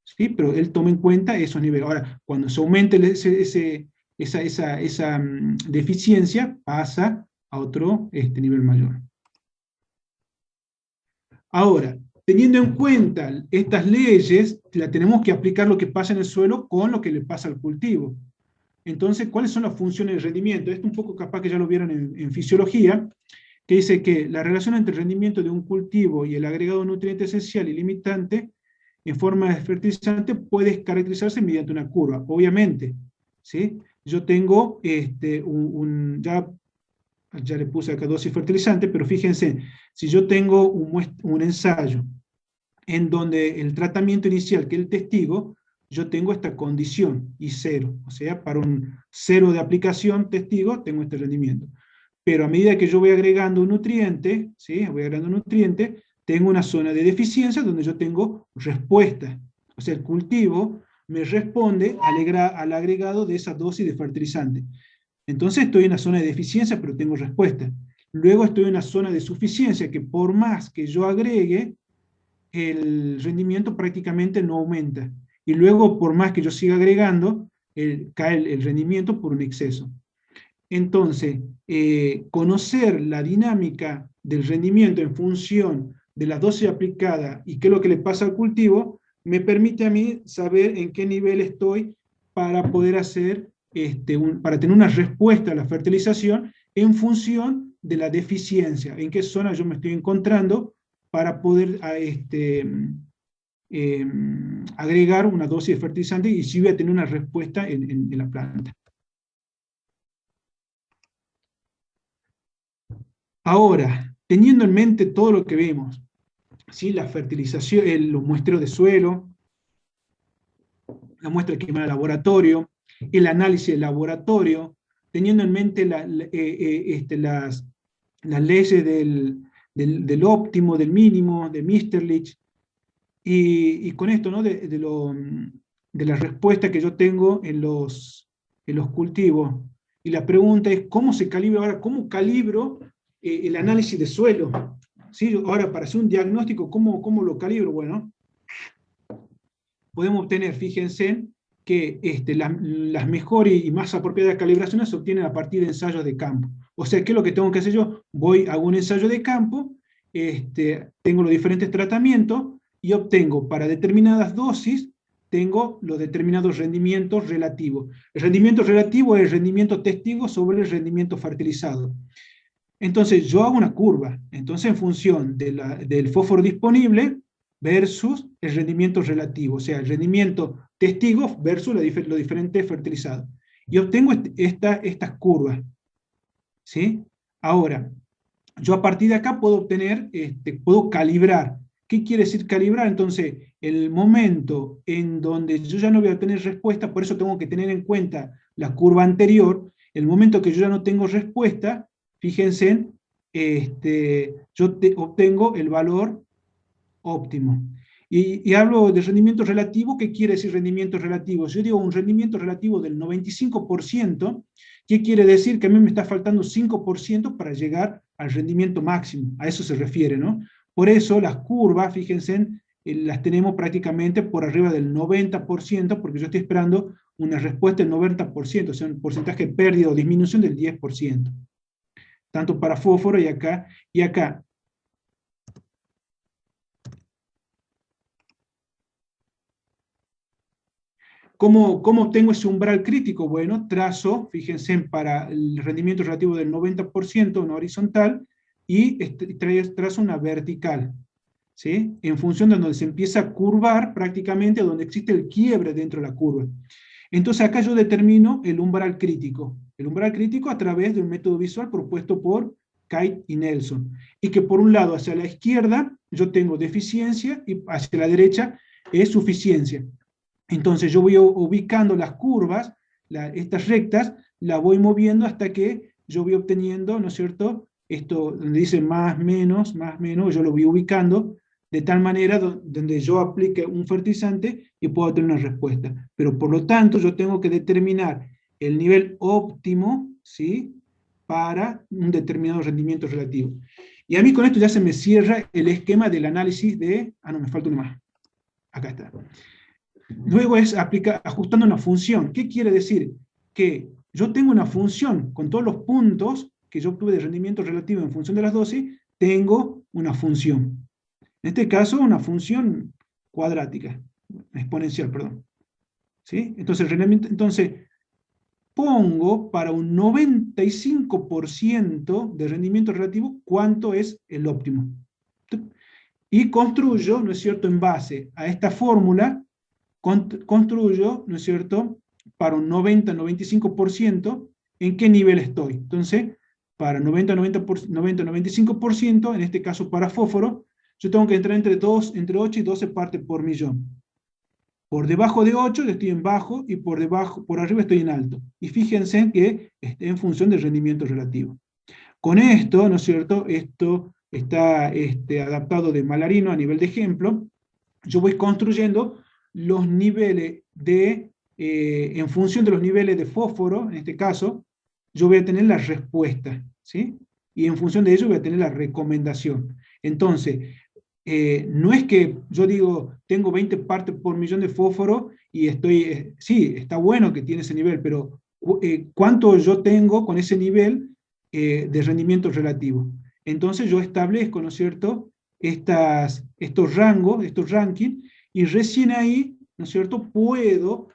¿Sí? Pero él toma en cuenta esos niveles. Ahora, cuando se aumenta esa deficiencia, pasa a otro nivel mayor. Ahora, teniendo en cuenta estas leyes, la tenemos que aplicar lo que pasa en el suelo con lo que le pasa al cultivo. Entonces, ¿cuáles son las funciones del rendimiento? Esto un poco capaz que ya lo vieron en fisiología, que dice que la relación entre el rendimiento de un cultivo y el agregado nutriente esencial y limitante en forma de fertilizante puede caracterizarse mediante una curva, obviamente. ¿Sí? Yo tengo, ya le puse acá dosis fertilizante, pero fíjense, si yo tengo un ensayo en donde el tratamiento inicial, que es el testigo, yo tengo esta condición, I0, o sea, para un 0 de aplicación testigo, tengo este rendimiento. Pero a medida que yo voy agregando un nutriente, ¿sí? Voy agregando un nutriente, tengo una zona de deficiencia donde yo tengo respuesta. O sea, el cultivo me responde al agregado de esa dosis de fertilizante. Entonces estoy en una zona de deficiencia, pero tengo respuesta. Luego estoy en una zona de suficiencia, que por más que yo agregue, el rendimiento prácticamente no aumenta. Y luego, por más que yo siga agregando, cae el rendimiento por un exceso. Entonces, conocer la dinámica del rendimiento en función de la dosis aplicada y qué es lo que le pasa al cultivo, me permite a mí saber en qué nivel estoy para poder hacer, para tener una respuesta a la fertilización en función de la deficiencia, en qué zona yo me estoy encontrando para poder agregar una dosis de fertilizante y si voy a tener una respuesta en la planta. Ahora, teniendo en mente todo lo que vemos, ¿sí? La fertilización, los muestreos de suelo, la muestra quemada de laboratorio, el análisis de laboratorio, teniendo en mente las leyes del óptimo, del mínimo, de Mitscherlich, y con esto, ¿no? de la respuesta que yo tengo en los cultivos. Y la pregunta es, ¿cómo se calibra ahora? ¿Cómo calibro el análisis de suelo? ¿Sí? Ahora, para hacer un diagnóstico, ¿cómo lo calibro? Bueno, podemos obtener, fíjense, que las mejores y más apropiadas calibraciones se obtienen a partir de ensayos de campo. O sea, ¿qué es lo que tengo que hacer yo? Hago un ensayo de campo, tengo los diferentes tratamientos, y obtengo para determinadas dosis, tengo los determinados rendimientos relativos. El rendimiento relativo es el rendimiento testigo sobre el rendimiento fertilizado. Entonces yo hago una curva, entonces en función del fósforo disponible versus el rendimiento relativo, o sea, el rendimiento testigo versus lo diferente fertilizado. Y obtengo estas curvas. ¿Sí? Ahora, yo a partir de acá puedo obtener, puedo calibrar. ¿Qué quiere decir calibrar? Entonces, el momento en donde yo ya no voy a tener respuesta, por eso tengo que tener en cuenta la curva anterior, el momento que yo ya no tengo respuesta, fíjense, obtengo el valor óptimo. Y hablo de rendimiento relativo. ¿Qué quiere decir rendimiento relativo? Si yo digo un rendimiento relativo del 95%, ¿qué quiere decir? Que a mí me está faltando 5% para llegar al rendimiento máximo. A eso se refiere, ¿no? Por eso las curvas, fíjense, las tenemos prácticamente por arriba del 90%, porque yo estoy esperando una respuesta del 90%, o sea, un porcentaje de pérdida o disminución del 10%. Tanto para fósforo y acá, y acá. ¿Cómo obtengo ese umbral crítico? Bueno, trazo, fíjense, para el rendimiento relativo del 90%, una horizontal, y trazo una vertical, ¿sí? En función de donde se empieza a curvar, prácticamente donde existe el quiebre dentro de la curva. Entonces acá yo determino el umbral crítico. El umbral crítico a través de un método visual propuesto por Kite y Nelson. Y que por un lado, hacia la izquierda, yo tengo deficiencia, y hacia la derecha es suficiencia. Entonces yo voy ubicando las curvas, estas rectas, las voy moviendo hasta que yo voy obteniendo, ¿no es cierto?, esto donde dice más, menos, yo lo voy ubicando de tal manera donde yo aplique un fertilizante y puedo obtener una respuesta. Pero por lo tanto yo tengo que determinar el nivel óptimo, ¿sí?, para un determinado rendimiento relativo. Y a mí con esto ya se me cierra el esquema del análisis de... no, me falta uno más. Acá está. Luego es ajustando una función. ¿Qué quiere decir? Que yo tengo una función con todos los puntos que yo obtuve de rendimiento relativo en función de las dosis, tengo una función. En este caso, una función cuadrática, exponencial, perdón. ¿Sí? Entonces, pongo para un 95% de rendimiento relativo cuánto es el óptimo. Y construyo, ¿no es cierto?, en base a esta fórmula, construyo, ¿no es cierto?, para un 90-95% en qué nivel estoy. Entonces, para 90-95%, en este caso para fósforo, yo tengo que entrar entre 8 y 12 partes por millón. Por debajo de 8 estoy en bajo, y por arriba estoy en alto. Y fíjense que en función del rendimiento relativo. Con esto, ¿no es cierto?, esto está adaptado de Mallarino a nivel de ejemplo. Yo voy construyendo los niveles en función de los niveles de fósforo, en este caso, yo voy a tener la respuesta, ¿sí? Y en función de ello voy a tener la recomendación. Entonces, no es que yo digo, tengo 20 partes por millón de fósforo y estoy, sí, está bueno que tiene ese nivel, pero ¿cuánto yo tengo con ese nivel de rendimiento relativo? Entonces yo establezco, ¿no es cierto?, estos rangos, estos rankings, y recién ahí, ¿no es cierto?, puedo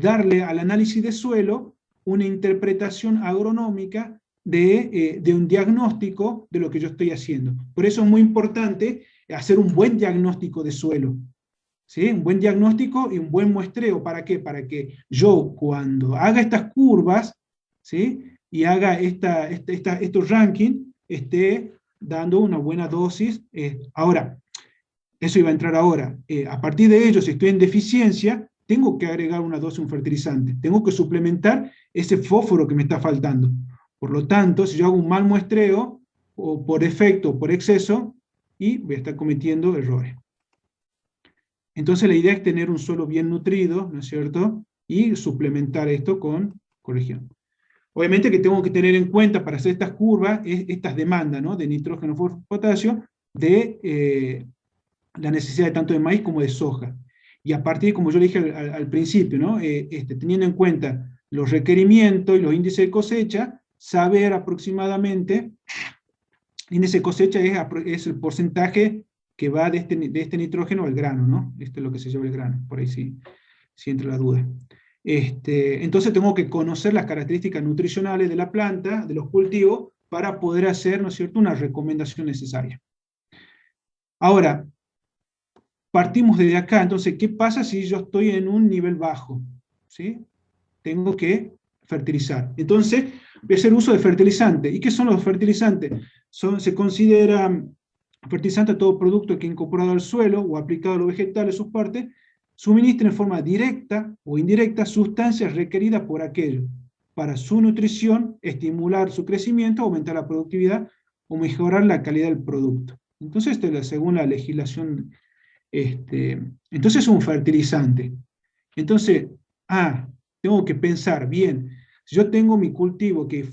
darle al análisis de suelo una interpretación agronómica de un diagnóstico de lo que yo estoy haciendo. Por eso es muy importante hacer un buen diagnóstico de suelo, ¿sí? Un buen diagnóstico y un buen muestreo. ¿Para qué? Para que yo, cuando haga estas curvas, ¿sí?, y haga estos rankings, esté dando una buena dosis. Ahora, eso iba a entrar ahora. A partir de ello, si estoy en deficiencia, tengo que agregar una dosis, un fertilizante. Tengo que suplementar ese fósforo que me está faltando. Por lo tanto, si yo hago un mal muestreo, o por defecto o por exceso, y voy a estar cometiendo errores. Entonces la idea es tener un suelo bien nutrido, ¿no es cierto?, y suplementar esto con corrección. Obviamente que tengo que tener en cuenta para hacer estas curvas, estas demandas, ¿no?, de nitrógeno, fósforo, potasio, de la necesidad tanto de maíz como de soja. Y a partir, como yo le dije al principio, ¿no?, teniendo en cuenta los requerimientos y los índices de cosecha, saber aproximadamente, el índice de cosecha es el porcentaje que va de este nitrógeno al grano, ¿no? Esto es lo que se lleva el grano, por ahí sí entra la duda. Entonces tengo que conocer las características nutricionales de la planta, de los cultivos, para poder hacer, ¿no es cierto?, una recomendación necesaria. Ahora, partimos desde acá. Entonces, ¿qué pasa si yo estoy en un nivel bajo? ¿Sí? Tengo que fertilizar. Entonces, voy a hacer uso de fertilizantes. ¿Y qué son los fertilizantes? Se considera fertilizante a todo producto que incorporado al suelo o aplicado a los vegetales, sus partes, suministra en forma directa o indirecta sustancias requeridas por aquello. para su nutrición, estimular su crecimiento, aumentar la productividad o mejorar la calidad del producto. Entonces, esto es según la legislación. Entonces es un fertilizante. Entonces, tengo que pensar bien. Si yo tengo mi cultivo que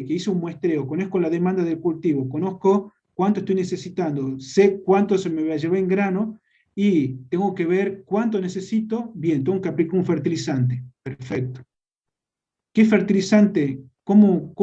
hice un muestreo, conozco la demanda del cultivo, conozco cuánto estoy necesitando, sé cuánto se me va a llevar en grano, y tengo que ver cuánto necesito, bien, tengo que aplicar un fertilizante. Perfecto. ¿Qué fertilizante? ¿Cómo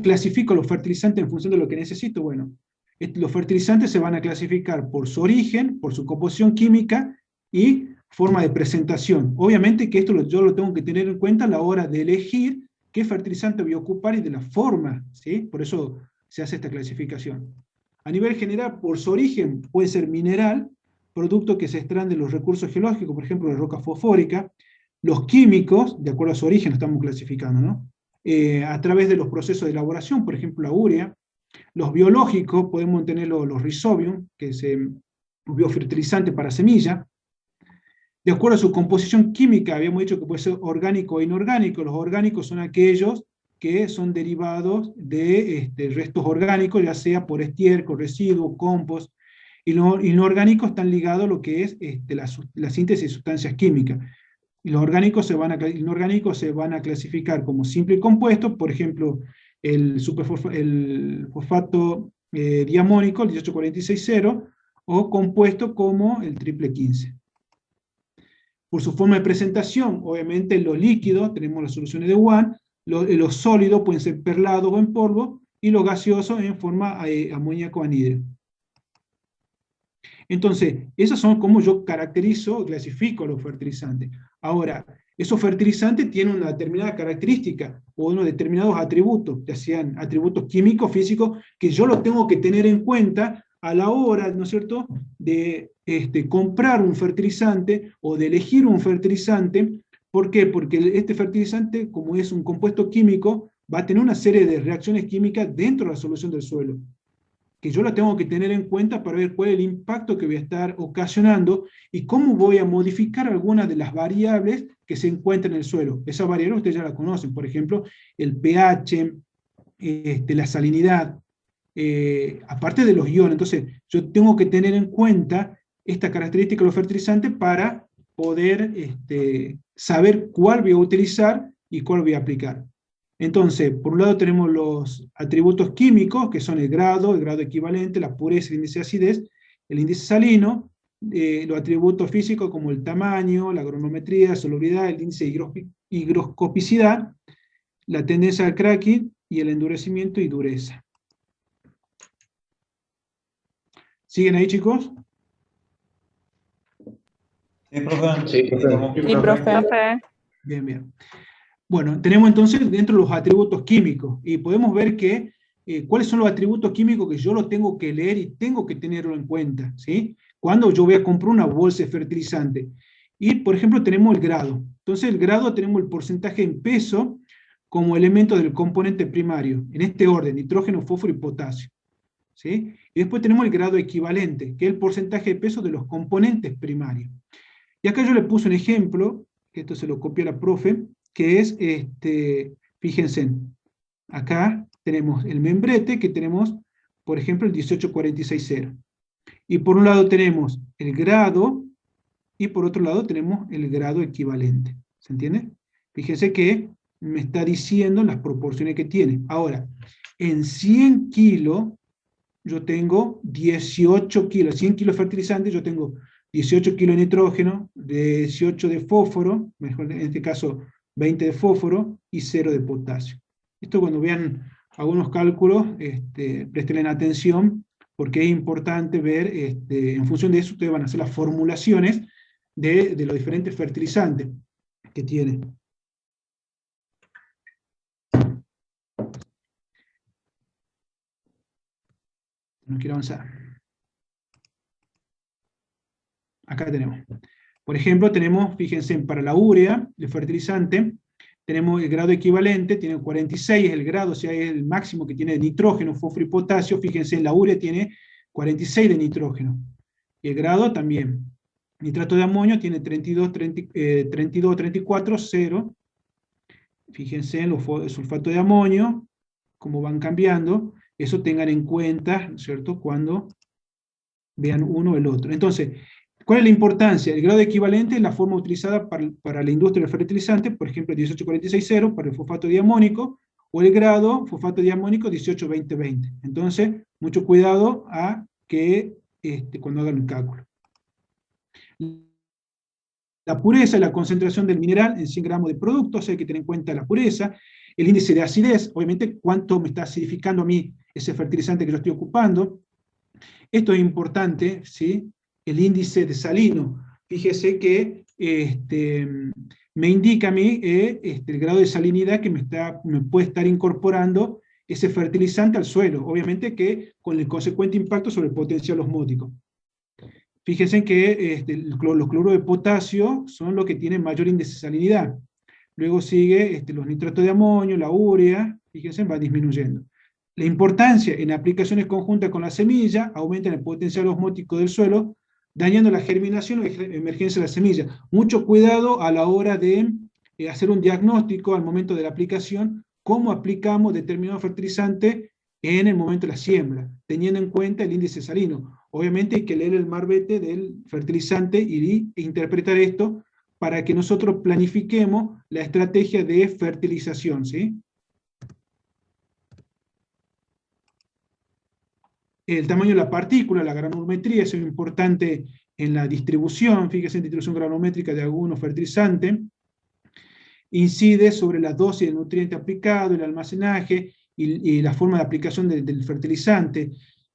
clasifico los fertilizantes en función de lo que necesito? Bueno, los fertilizantes se van a clasificar por su origen, por su composición química y forma de presentación. Obviamente que esto yo lo tengo que tener en cuenta a la hora de elegir qué fertilizante voy a ocupar y de la forma, ¿sí? Por eso se hace esta clasificación. A nivel general, por su origen, puede ser mineral, producto que se extraen de los recursos geológicos, por ejemplo, la roca fosfórica. Los químicos, de acuerdo a su origen, lo estamos clasificando, ¿no? A través de los procesos de elaboración, por ejemplo, la urea. Los biológicos, podemos tener los Rhizobium, que es un biofertilizante para semilla. De acuerdo a su composición química, habíamos dicho que puede ser orgánico e inorgánico. Los orgánicos son aquellos que son derivados de restos orgánicos, ya sea por estiércol, residuos, compost, y los inorgánicos están ligados a lo que es la síntesis de sustancias químicas. Y los inorgánicos se van a clasificar como simple y compuesto, por ejemplo, el fosfato diamónico, el 18460, o compuesto como el triple 15. Por su forma de presentación, obviamente los líquidos, tenemos las soluciones de Wann, los sólidos pueden ser perlados o en polvo, y los gaseosos en forma amoníaco anhidro. Entonces, esos son como yo caracterizo, clasifico los fertilizantes. Ahora, esos fertilizantes tienen una determinada característica, o unos determinados atributos, ya sean atributos químicos, físicos, que yo los tengo que tener en cuenta a la hora, ¿no es cierto?, de comprar un fertilizante, o de elegir un fertilizante. ¿Por qué? Porque este fertilizante, como es un compuesto químico, va a tener una serie de reacciones químicas dentro de la solución del suelo, que yo la tengo que tener en cuenta para ver cuál es el impacto que voy a estar ocasionando y cómo voy a modificar algunas de las variables que se encuentran en el suelo. Esas variables ustedes ya las conocen, por ejemplo, el pH, la salinidad, aparte de los iones. Entonces, yo tengo que tener en cuenta esta característica de los fertilizantes para poder saber cuál voy a utilizar y cuál voy a aplicar. Entonces, por un lado tenemos los atributos químicos, que son el grado equivalente, la pureza, el índice de acidez, el índice salino, los atributos físicos como el tamaño, la granulometría, la solubilidad, el índice de higroscopicidad, la tendencia al cracking y el endurecimiento y dureza. ¿Siguen ahí, chicos? Sí, profe. Sí, profe. Sí, profe. Bien, bien. Bueno, tenemos entonces dentro los atributos químicos, y podemos ver que cuáles son los atributos químicos que yo los tengo que leer y tengo que tenerlo en cuenta, ¿sí? Cuando yo voy a comprar una bolsa de fertilizante. Y, por ejemplo, tenemos el grado. Entonces, el grado tenemos el porcentaje en peso como elemento del componente primario, en este orden: nitrógeno, fósforo y potasio, ¿sí? Y después tenemos el grado equivalente, que es el porcentaje de peso de los componentes primarios. Y acá yo le puse un ejemplo, que esto se lo copió la profe, que es, fíjense, acá tenemos el membrete, que tenemos, por ejemplo, el 18460. Y por un lado tenemos el grado, y por otro lado tenemos el grado equivalente. ¿Se entiende? Fíjense que me está diciendo las proporciones que tiene. Ahora, en 100 kilos, yo tengo 18 kilos, 100 kilos de fertilizante, yo tengo 18 kilos de nitrógeno, 18 de fósforo, mejor en este caso 20 de fósforo, y 0 de potasio. Esto, cuando vean algunos cálculos, presten atención, porque es importante ver, en función de eso ustedes van a hacer las formulaciones de los diferentes fertilizantes que tiene. No quiero avanzar. Acá tenemos. Por ejemplo, tenemos, fíjense, para la urea, el fertilizante, tenemos el grado equivalente, tiene 46, es el grado, o sea, es el máximo que tiene de nitrógeno, fósforo y potasio. Fíjense, la urea tiene 46 de nitrógeno. Y el grado también. Nitrato de amonio tiene 32, 34, 0. Fíjense en los sulfatos de amonio, cómo van cambiando. Eso tengan en cuenta, ¿no es cierto?, cuando vean uno o el otro. Entonces, ¿cuál es la importancia? El grado equivalente es la forma utilizada para la industria del fertilizante, por ejemplo, 1846-0 para el fosfato diamónico, o el grado fosfato diamónico 18-20-20. Entonces, mucho cuidado a que cuando hagan el cálculo. La pureza y la concentración del mineral en 100 gramos de producto, o sea, hay que tener en cuenta la pureza. El índice de acidez, obviamente, cuánto me está acidificando a mí ese fertilizante que yo estoy ocupando. Esto es importante, ¿sí? El índice de salino. Fíjese que me indica a mí el grado de salinidad que me puede estar incorporando ese fertilizante al suelo, obviamente que con el consecuente impacto sobre el potencial osmótico. Fíjense que los cloruros de potasio son los que tienen mayor índice de salinidad. Luego sigue los nitratos de amonio, la urea, fíjense, va disminuyendo. La importancia en aplicaciones conjuntas con la semilla aumenta el potencial osmótico del suelo, dañando la germinación o emergencia de la semilla. Mucho cuidado a la hora de hacer un diagnóstico al momento de la aplicación, cómo aplicamos determinado fertilizante en el momento de la siembra, teniendo en cuenta el índice salino. Obviamente hay que leer el marbete del fertilizante e interpretar esto para que nosotros planifiquemos la estrategia de fertilización, ¿sí? El tamaño de la partícula, la granulometría, es importante en la distribución, fíjense en distribución granulométrica de algunos fertilizantes, incide sobre la dosis de nutriente aplicado, el almacenaje y la forma de aplicación del fertilizante.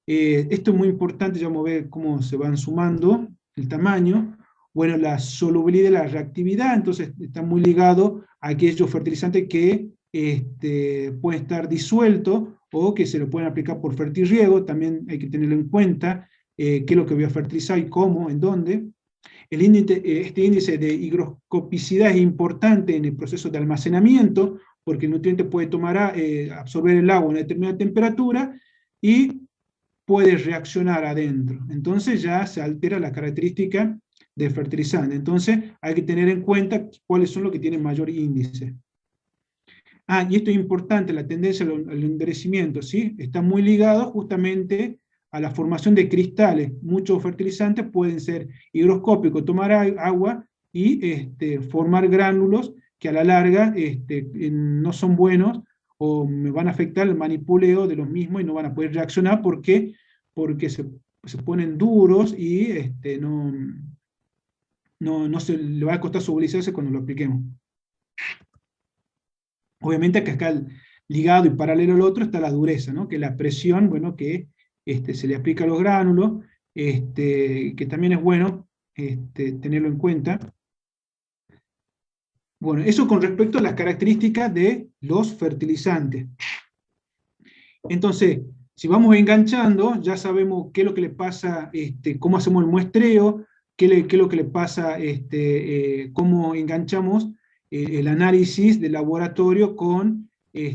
Esto es muy importante, ya vamos a ver cómo se van sumando el tamaño. Bueno, la solubilidad y la reactividad, entonces está muy ligado a aquellos fertilizantes que pueden estar disueltos o que se lo pueden aplicar por fertirriego, también hay que tenerlo en cuenta, qué es lo que voy a fertilizar y cómo, en dónde. Este índice de higroscopicidad es importante en el proceso de almacenamiento, porque el nutriente puede absorber el agua a una determinada temperatura y puede reaccionar adentro. Entonces ya se altera la característica del fertilizante. Entonces hay que tener en cuenta cuáles son los que tienen mayor índice. Y esto es importante, la tendencia al endurecimiento, ¿sí? Está muy ligado justamente a la formación de cristales. Muchos fertilizantes pueden ser higroscópicos, tomar agua y formar gránulos que a la larga no son buenos o me van a afectar el manipuleo de los mismos y no van a poder reaccionar porque se ponen duros y no se le va a costar solubilizarse cuando lo apliquemos. Obviamente que acá ligado y paralelo al otro está la dureza, ¿no? Que la presión, bueno, que se le aplica a los gránulos, que también es bueno tenerlo en cuenta. Bueno, eso con respecto a las características de los fertilizantes. Entonces, si vamos enganchando, ya sabemos qué es lo que le pasa, cómo hacemos el muestreo, qué es lo que le pasa, cómo enganchamos el análisis del laboratorio con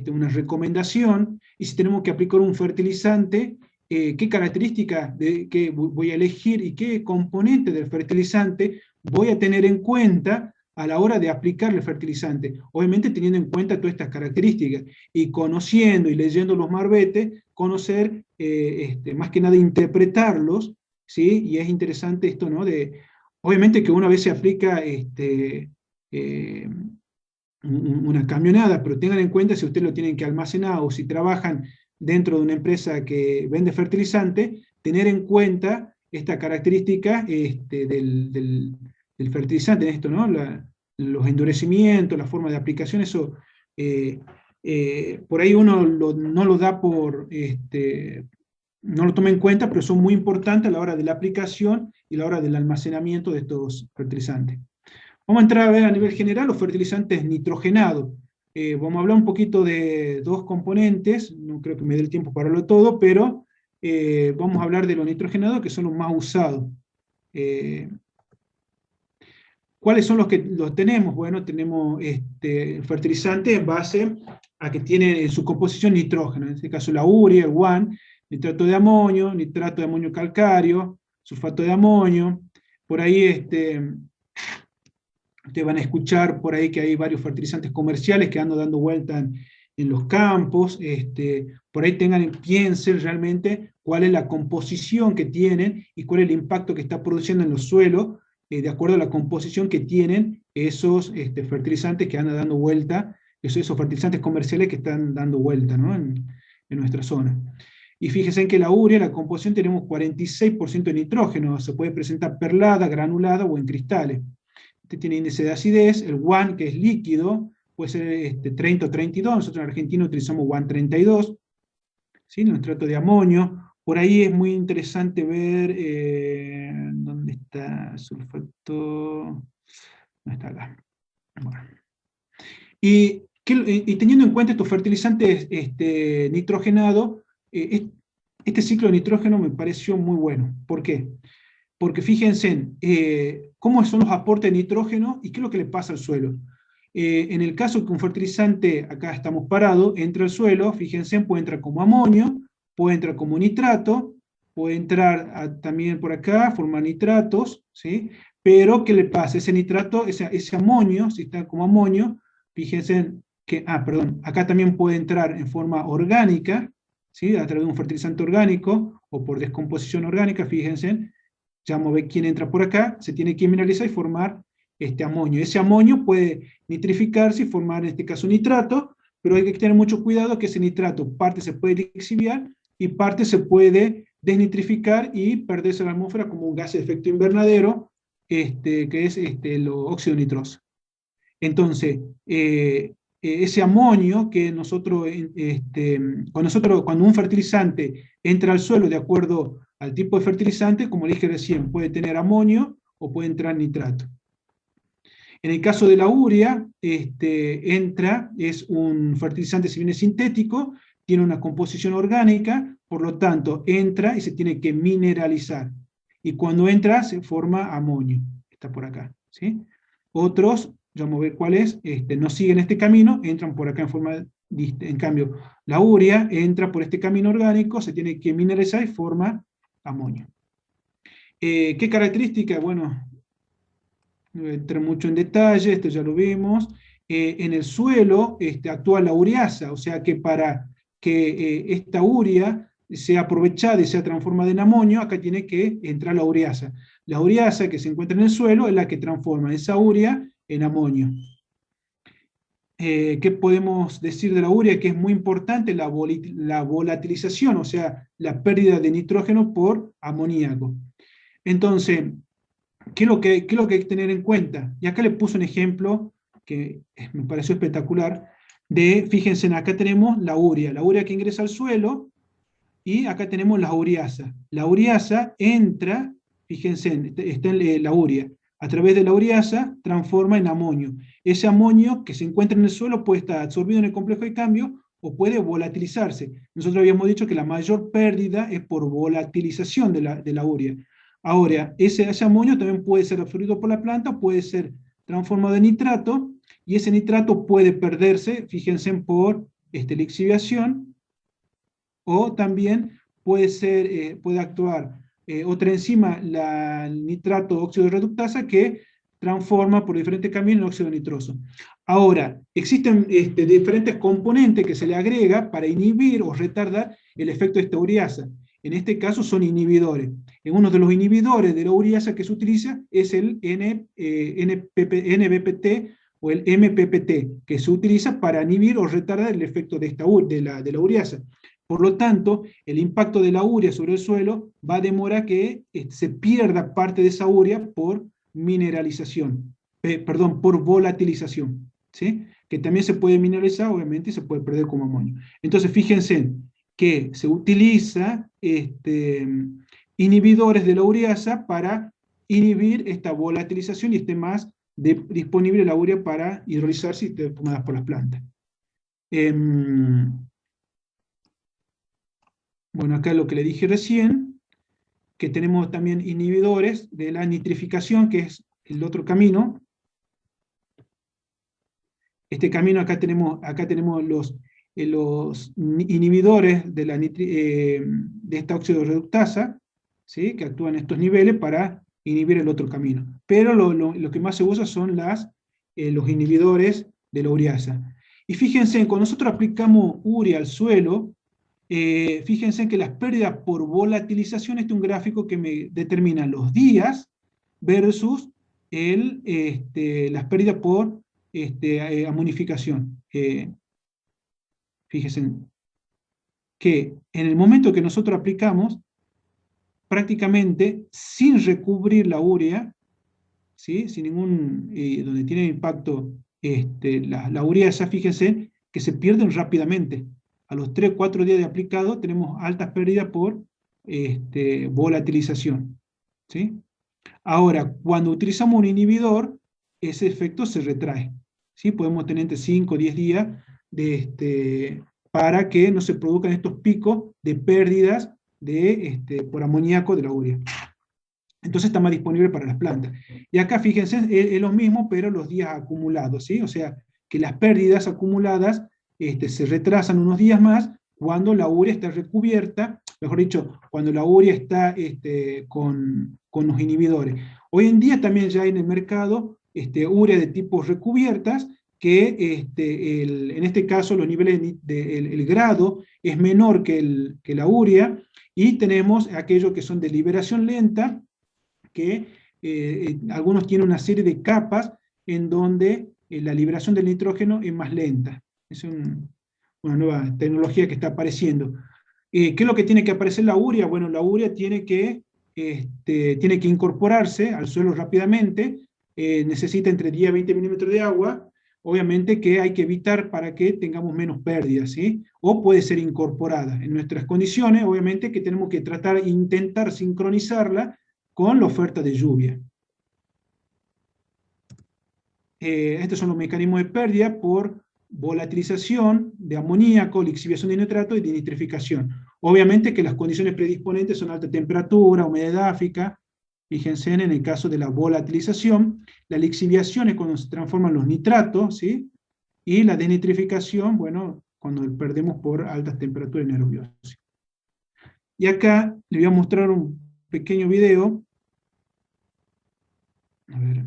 una recomendación, y si tenemos que aplicar un fertilizante, qué características que voy a elegir y qué componente del fertilizante voy a tener en cuenta a la hora de aplicar el fertilizante, obviamente teniendo en cuenta todas estas características, y conociendo y leyendo los marbetes, conocer, más que nada interpretarlos, ¿sí? Y es interesante esto, ¿no? Obviamente que una vez se aplica una camionada, pero tengan en cuenta si ustedes lo tienen que almacenar o si trabajan dentro de una empresa que vende fertilizante, tener en cuenta esta característica del fertilizante en esto, ¿no? Los endurecimientos, la forma de aplicación, eso por ahí uno no lo da no lo toma en cuenta, pero son muy importantes a la hora de la aplicación y a la hora del almacenamiento de estos fertilizantes. Vamos a entrar a ver a nivel general los fertilizantes nitrogenados. Vamos a hablar un poquito de dos componentes, no creo que me dé el tiempo para hablarlo todo, pero vamos a hablar de los nitrogenados, que son los más usados. ¿Cuáles son los que los tenemos? Bueno, tenemos fertilizantes en base a que tiene en su composición nitrógeno, en este caso la urea, el guan, nitrato de amonio calcario, sulfato de amonio, Por ahí ustedes van a escuchar por ahí que hay varios fertilizantes comerciales que andan dando vuelta en los campos. Por ahí piensen realmente cuál es la composición que tienen y cuál es el impacto que está produciendo en los suelos, de acuerdo a la composición que tienen esos fertilizantes que andan dando vuelta, esos fertilizantes comerciales que están dando vuelta, ¿no?, en nuestra zona. Y fíjense en que la urea, la composición, tenemos 46% de nitrógeno, se puede presentar perlada, granulada o en cristales. Este tiene índice de acidez, el WAN, que es líquido, puede ser 30 o 32, nosotros en Argentina utilizamos WAN 32, ¿sí?, nitrato de amonio. Por ahí es muy interesante ver, ¿dónde está sulfato? No está acá. Bueno. Y teniendo en cuenta estos fertilizantes nitrogenados, este ciclo de nitrógeno me pareció muy bueno. ¿Por qué? Porque fíjense cómo son los aportes de nitrógeno y qué es lo que le pasa al suelo. En el caso que un fertilizante, acá estamos parados, entra al suelo, fíjense, puede entrar como amonio, puede entrar como nitrato, puede entrar también por acá, formar nitratos, ¿sí? Pero ¿qué le pasa? Ese nitrato, ese amonio, si está como amonio, fíjense que, perdón, acá también puede entrar en forma orgánica, ¿sí?, a través de un fertilizante orgánico, o por descomposición orgánica, fíjense. Ya vamos a ver quién entra por acá, se tiene que mineralizar y formar amonio. Ese amonio puede nitrificarse y formar, en este caso, nitrato, pero hay que tener mucho cuidado que ese nitrato, parte se puede lixiviar y parte se puede desnitrificar y perderse en la atmósfera como un gas de efecto invernadero, que es el óxido nitroso. Entonces, ese amonio que cuando un fertilizante entra al suelo de acuerdo al tipo de fertilizante, como le dije recién, puede tener amonio o puede entrar nitrato. En el caso de la urea, es un fertilizante, si bien es sintético, tiene una composición orgánica, por lo tanto entra y se tiene que mineralizar. Y cuando entra se forma amonio, está por acá, ¿sí? Otros, ya vamos a ver cuál es, no siguen este camino, entran por acá en forma, en cambio, la urea entra por este camino orgánico, se tiene que mineralizar y forma amonio. ¿Qué características? Bueno, no voy a entrar mucho en detalle, esto ya lo vimos. En el suelo actúa la ureasa, o sea que para que esta urea sea aprovechada y sea transformada en amonio, acá tiene que entrar la ureasa. La ureasa que se encuentra en el suelo es la que transforma esa urea en amonio. ¿Qué podemos decir de la urea? Que es muy importante la volatilización, o sea, la pérdida de nitrógeno por amoníaco. Entonces, ¿qué es lo que hay que tener en cuenta? Y acá le puse un ejemplo que me pareció espectacular, fíjense, acá tenemos la urea que ingresa al suelo, y acá tenemos la ureasa. La ureasa entra, fíjense, está en la urea, a través de la ureasa transforma en amonio. Ese amonio que se encuentra en el suelo puede estar absorbido en el complejo de cambio o puede volatilizarse. Nosotros habíamos dicho que la mayor pérdida es por volatilización de la urea. Ahora, ese amonio también puede ser absorbido por la planta, puede ser transformado en nitrato, y ese nitrato puede perderse, fíjense, por lixiviación, o también puede actuar otra enzima, la nitrato óxido reductasa, que transforma por diferentes caminos el óxido nitroso. Ahora, existen diferentes componentes que se le agrega para inhibir o retardar el efecto de esta ureasa. En este caso son inhibidores. Uno de los inhibidores de la ureasa que se utiliza es el NBPT o el MPPT, que se utiliza para inhibir o retardar el efecto de la ureasa. Por lo tanto, el impacto de la urea sobre el suelo va a demorar que se pierda parte de esa urea por mineralización, por volatilización, ¿sí? Que también se puede mineralizar, obviamente, y se puede perder como amonio. Entonces, fíjense que se utiliza inhibidores de la ureasa para inhibir esta volatilización y esté más disponible la urea para hidrolizarse y esté tomada por las plantas. Bueno, acá lo que le dije recién, que tenemos también inhibidores de la nitrificación, que es el otro camino. Este camino acá tenemos los inhibidores de esta óxido reductasa, ¿sí?, que actúan en estos niveles para inhibir el otro camino. Pero lo que más se usa son los inhibidores de la ureasa. Y fíjense, cuando nosotros aplicamos urea al suelo, fíjense que las pérdidas por volatilización, este es un gráfico que me determina los días versus las pérdidas por amonificación. Fíjense que en el momento que nosotros aplicamos, prácticamente sin recubrir la urea, ¿sí? Sin ningún, donde tiene impacto la ureasa, fíjense que se pierden rápidamente. A los 3 o 4 días de aplicado tenemos altas pérdidas por volatilización, ¿sí? Ahora, cuando utilizamos un inhibidor, ese efecto se retrae, ¿sí? Podemos tener entre 5 o 10 días para que no se produzcan estos picos de pérdidas por amoníaco de la urea. Entonces está más disponible para las plantas. Y acá fíjense, es lo mismo, pero los días acumulados, ¿sí? O sea, que las pérdidas acumuladas se retrasan unos días más cuando la urea está recubierta, mejor dicho, cuando la urea está con los inhibidores. Hoy en día también ya hay en el mercado urea de tipos recubiertas, que en este caso los niveles el grado es menor que la urea, y tenemos aquellos que son de liberación lenta, que algunos tienen una serie de capas en donde la liberación del nitrógeno es más lenta. Es una nueva tecnología que está apareciendo. ¿Qué es lo que tiene que aparecer la urea? Bueno, la urea tiene que incorporarse al suelo rápidamente, necesita entre 10 a 20 milímetros de agua, obviamente que hay que evitar para que tengamos menos pérdidas, ¿sí? O puede ser incorporada. En nuestras condiciones, obviamente que tenemos que intentar sincronizarla con la oferta de lluvia. Estos son los mecanismos de pérdida por volatilización de amoníaco, lixiviación de nitrato y de nitrificación. Obviamente que las condiciones predisponentes son alta temperatura, humedad edáfica. Fíjense en el caso de la volatilización, la lixiviación es cuando se transforman los nitratos, ¿sí? Y la denitrificación, bueno, cuando perdemos por altas temperaturas en aerobiosis. Y acá les voy a mostrar un pequeño video. A ver.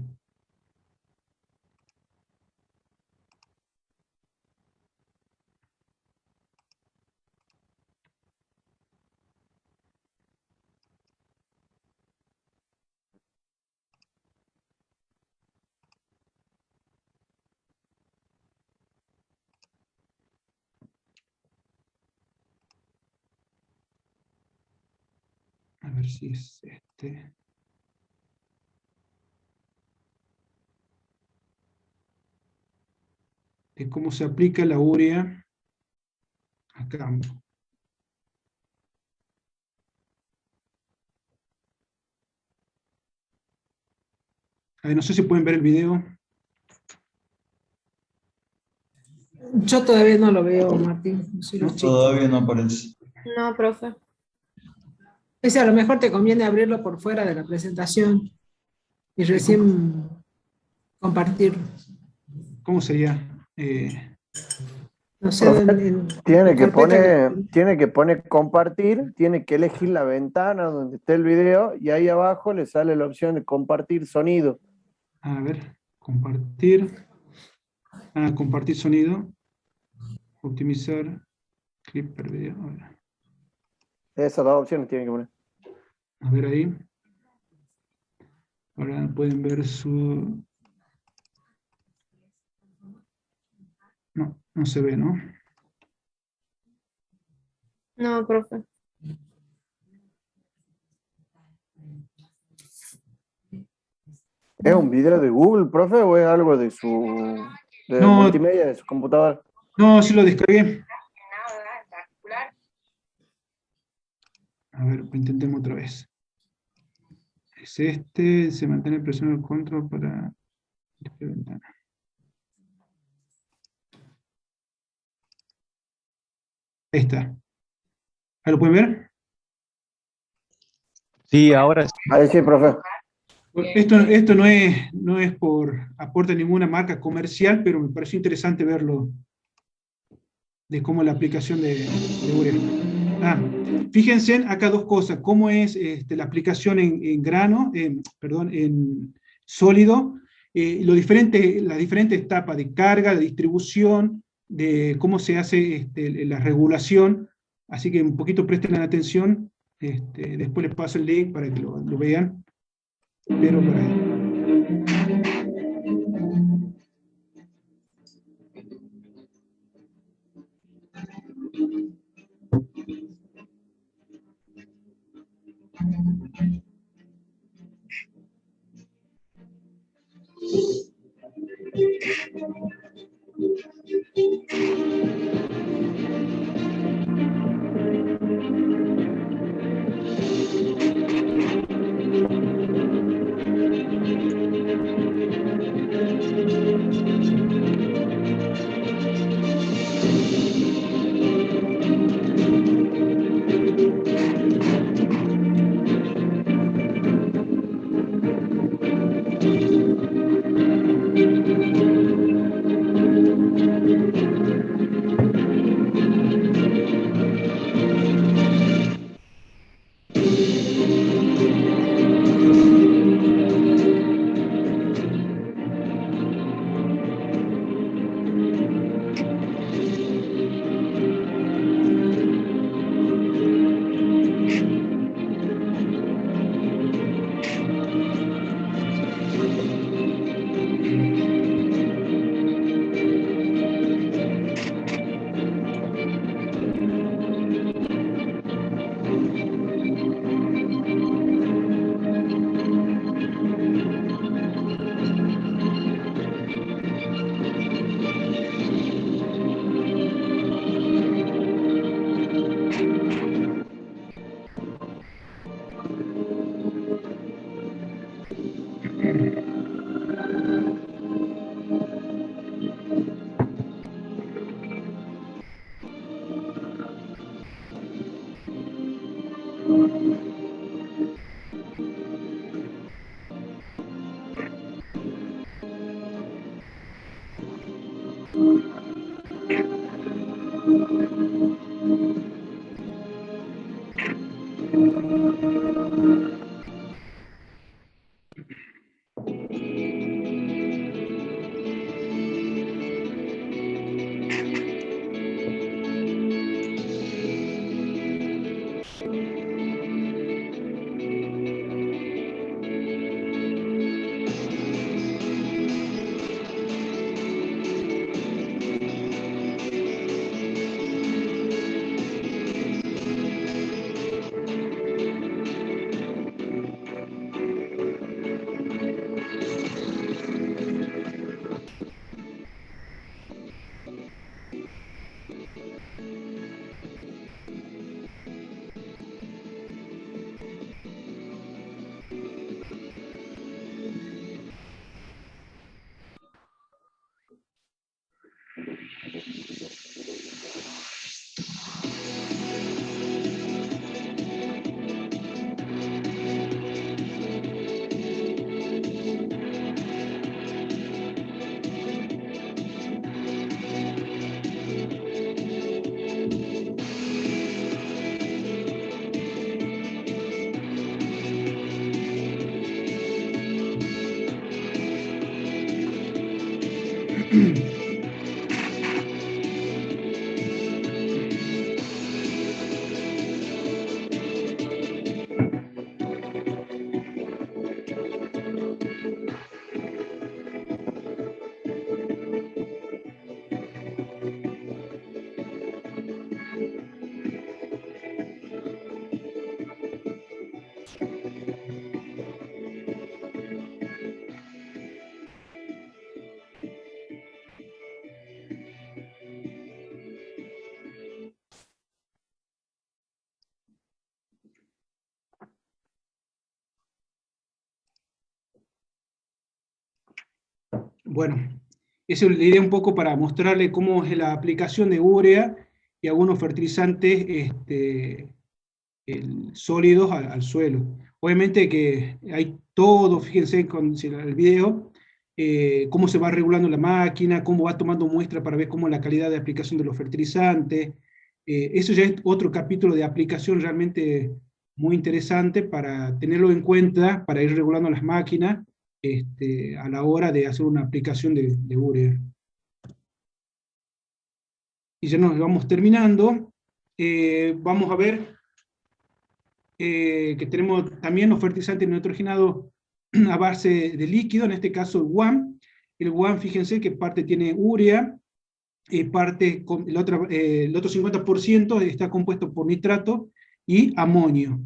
A ver si es de cómo se aplica la urea a campo. A ver, no sé si pueden ver el video. Yo todavía no lo veo, Martín. No, todavía no aparece. No, profe. Ese a lo mejor te conviene abrirlo por fuera de la presentación y recién compartirlo. ¿Cómo sería? No sé, Tiene que poner compartir, tiene que elegir la ventana donde esté el video y ahí abajo le sale la opción de compartir sonido. A ver, compartir. Compartir sonido. Optimizar. Clip per video. A ver. Esas dos opciones tienen que poner. A ver ahí. Ahora pueden ver su... No se ve, ¿no? No, profe. ¿Es un video de Google, profe, o es algo de multimedia de su computadora? No, sí lo descargué. A ver, intentemos otra vez. Es se mantiene presionado el control para esta ventana. Ahí está. ¿Ahí lo pueden ver? Sí, ahora sí. Ahí sí, profe. Esto no es por aporte de ninguna marca comercial, pero me pareció interesante verlo, de cómo la aplicación de urea. Fíjense acá dos cosas, cómo es la aplicación en grano, en sólido, las diferentes etapas de carga, de distribución, de cómo se hace la regulación, así que un poquito presten atención, después les paso el link para que lo vean, pero por ahí. Bueno, eso le diré un poco para mostrarle cómo es la aplicación de urea y algunos fertilizantes sólidos al suelo. Obviamente que hay todo, fíjense con el video, cómo se va regulando la máquina, cómo va tomando muestra para ver cómo es la calidad de aplicación de los fertilizantes, eso ya es otro capítulo de aplicación realmente muy interesante para tenerlo en cuenta, para ir regulando las máquinas a la hora de hacer una aplicación de urea. Y ya nos vamos terminando. Vamos a ver que tenemos también los fertilizantes nitrogenados a base de líquido, en este caso el WAN. El WAN, fíjense que parte tiene urea, el otro 50% está compuesto por nitrato y amonio.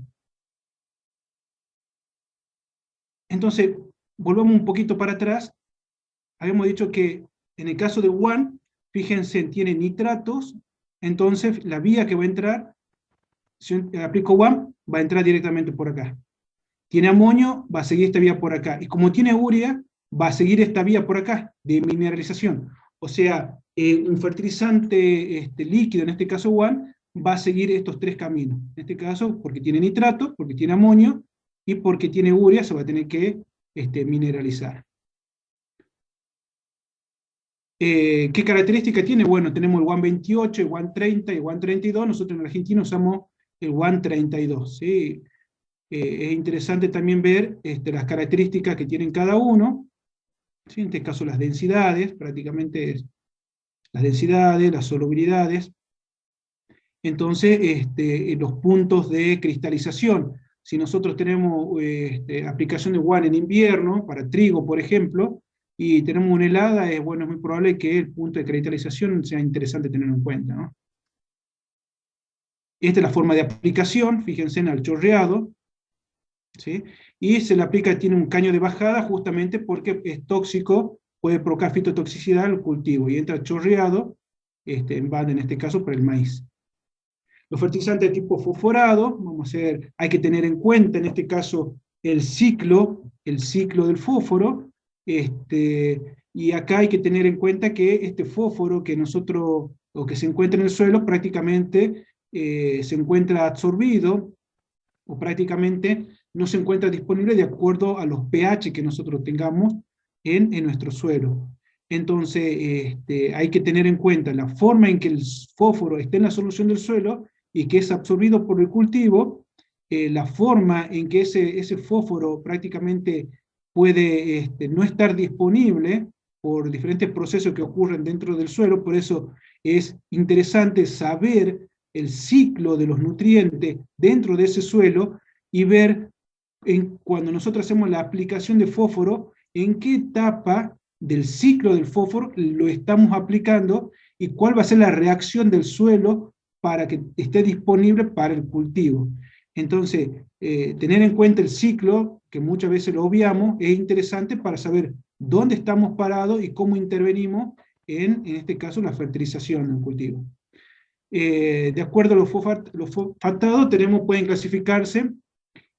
Entonces, volvemos un poquito para atrás. Habíamos dicho que en el caso de WAN, fíjense, tiene nitratos, entonces la vía que va a entrar, si aplico WAN, va a entrar directamente por acá. Tiene amonio, va a seguir esta vía por acá. Y como tiene urea, va a seguir esta vía por acá, de mineralización. O sea, un fertilizante líquido, en este caso WAN, va a seguir estos tres caminos. En este caso, porque tiene nitrato, porque tiene amonio, y porque tiene urea, se va a tener que mineralizar. ¿Qué característica tiene? Bueno, tenemos el WAN 28, el WAN 30 y el WAN 32. Nosotros en Argentina usamos el WAN 32. ¿Sí? Es interesante también ver las características que tienen cada uno. ¿Sí? En este caso las densidades, prácticamente las densidades, las solubilidades. Entonces, los puntos de cristalización. Si nosotros tenemos aplicación de WAN en invierno, para trigo, por ejemplo, y tenemos una helada, bueno, es muy probable que el punto de cristalización sea interesante tenerlo en cuenta, ¿no? Esta es la forma de aplicación, fíjense en el chorreado, ¿sí? Y se le aplica, tiene un caño de bajada, justamente porque es tóxico, puede provocar fitotoxicidad al cultivo, y entra chorreado, en este caso, para el maíz. Los fertilizantes de tipo fosforado, hay que tener en cuenta, en este caso, el ciclo del fósforo, y acá hay que tener en cuenta que este fósforo que que se encuentra en el suelo, prácticamente se encuentra absorbido, o prácticamente no se encuentra disponible de acuerdo a los pH que nosotros tengamos en nuestro suelo. Entonces, hay que tener en cuenta la forma en que el fósforo está en la solución del suelo, y que es absorbido por el cultivo, la forma en que ese fósforo prácticamente puede no estar disponible por diferentes procesos que ocurren dentro del suelo. Por eso es interesante saber el ciclo de los nutrientes dentro de ese suelo, y ver cuando nosotros hacemos la aplicación de fósforo, en qué etapa del ciclo del fósforo lo estamos aplicando, y cuál va a ser la reacción del suelo para que esté disponible para el cultivo. Entonces, tener en cuenta el ciclo, que muchas veces lo obviamos, es interesante para saber dónde estamos parados y cómo intervenimos en este caso, la fertilización del cultivo. De acuerdo a los fosfatados, pueden clasificarse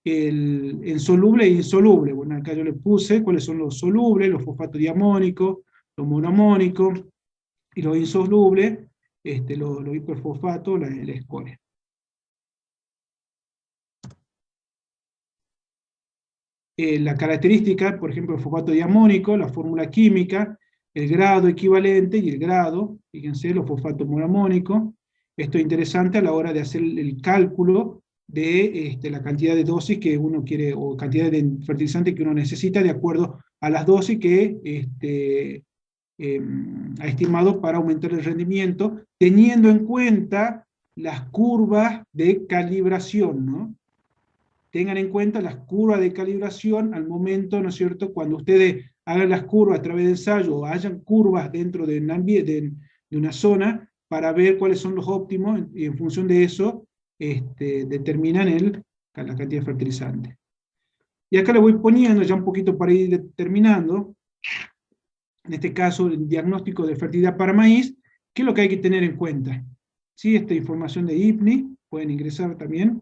en soluble e insoluble. Bueno, acá yo le puse cuáles son los solubles, los fosfatos diamónicos, los monoamónicos, y los insolubles, los hiperfosfatos, la escoria. La característica, por ejemplo, el fosfato diamónico, la fórmula química, el grado equivalente y el grado, fíjense, los fosfatos monoamónicos. Esto es interesante a la hora de hacer el cálculo de la cantidad de dosis que uno quiere, o cantidad de fertilizante que uno necesita, de acuerdo a las dosis que ha estimado para aumentar el rendimiento, teniendo en cuenta las curvas de calibración, ¿no? Tengan en cuenta las curvas de calibración al momento, ¿no es cierto?, cuando ustedes hagan las curvas a través de ensayo, o hayan curvas dentro de una zona, para ver cuáles son los óptimos, y en función de eso, determinan la cantidad de fertilizante. Y acá le voy poniendo, ya un poquito para ir terminando, en este caso, el diagnóstico de fertilidad para maíz. ¿Qué es lo que hay que tener en cuenta? ¿Sí? Esta información de IPNI, pueden ingresar también.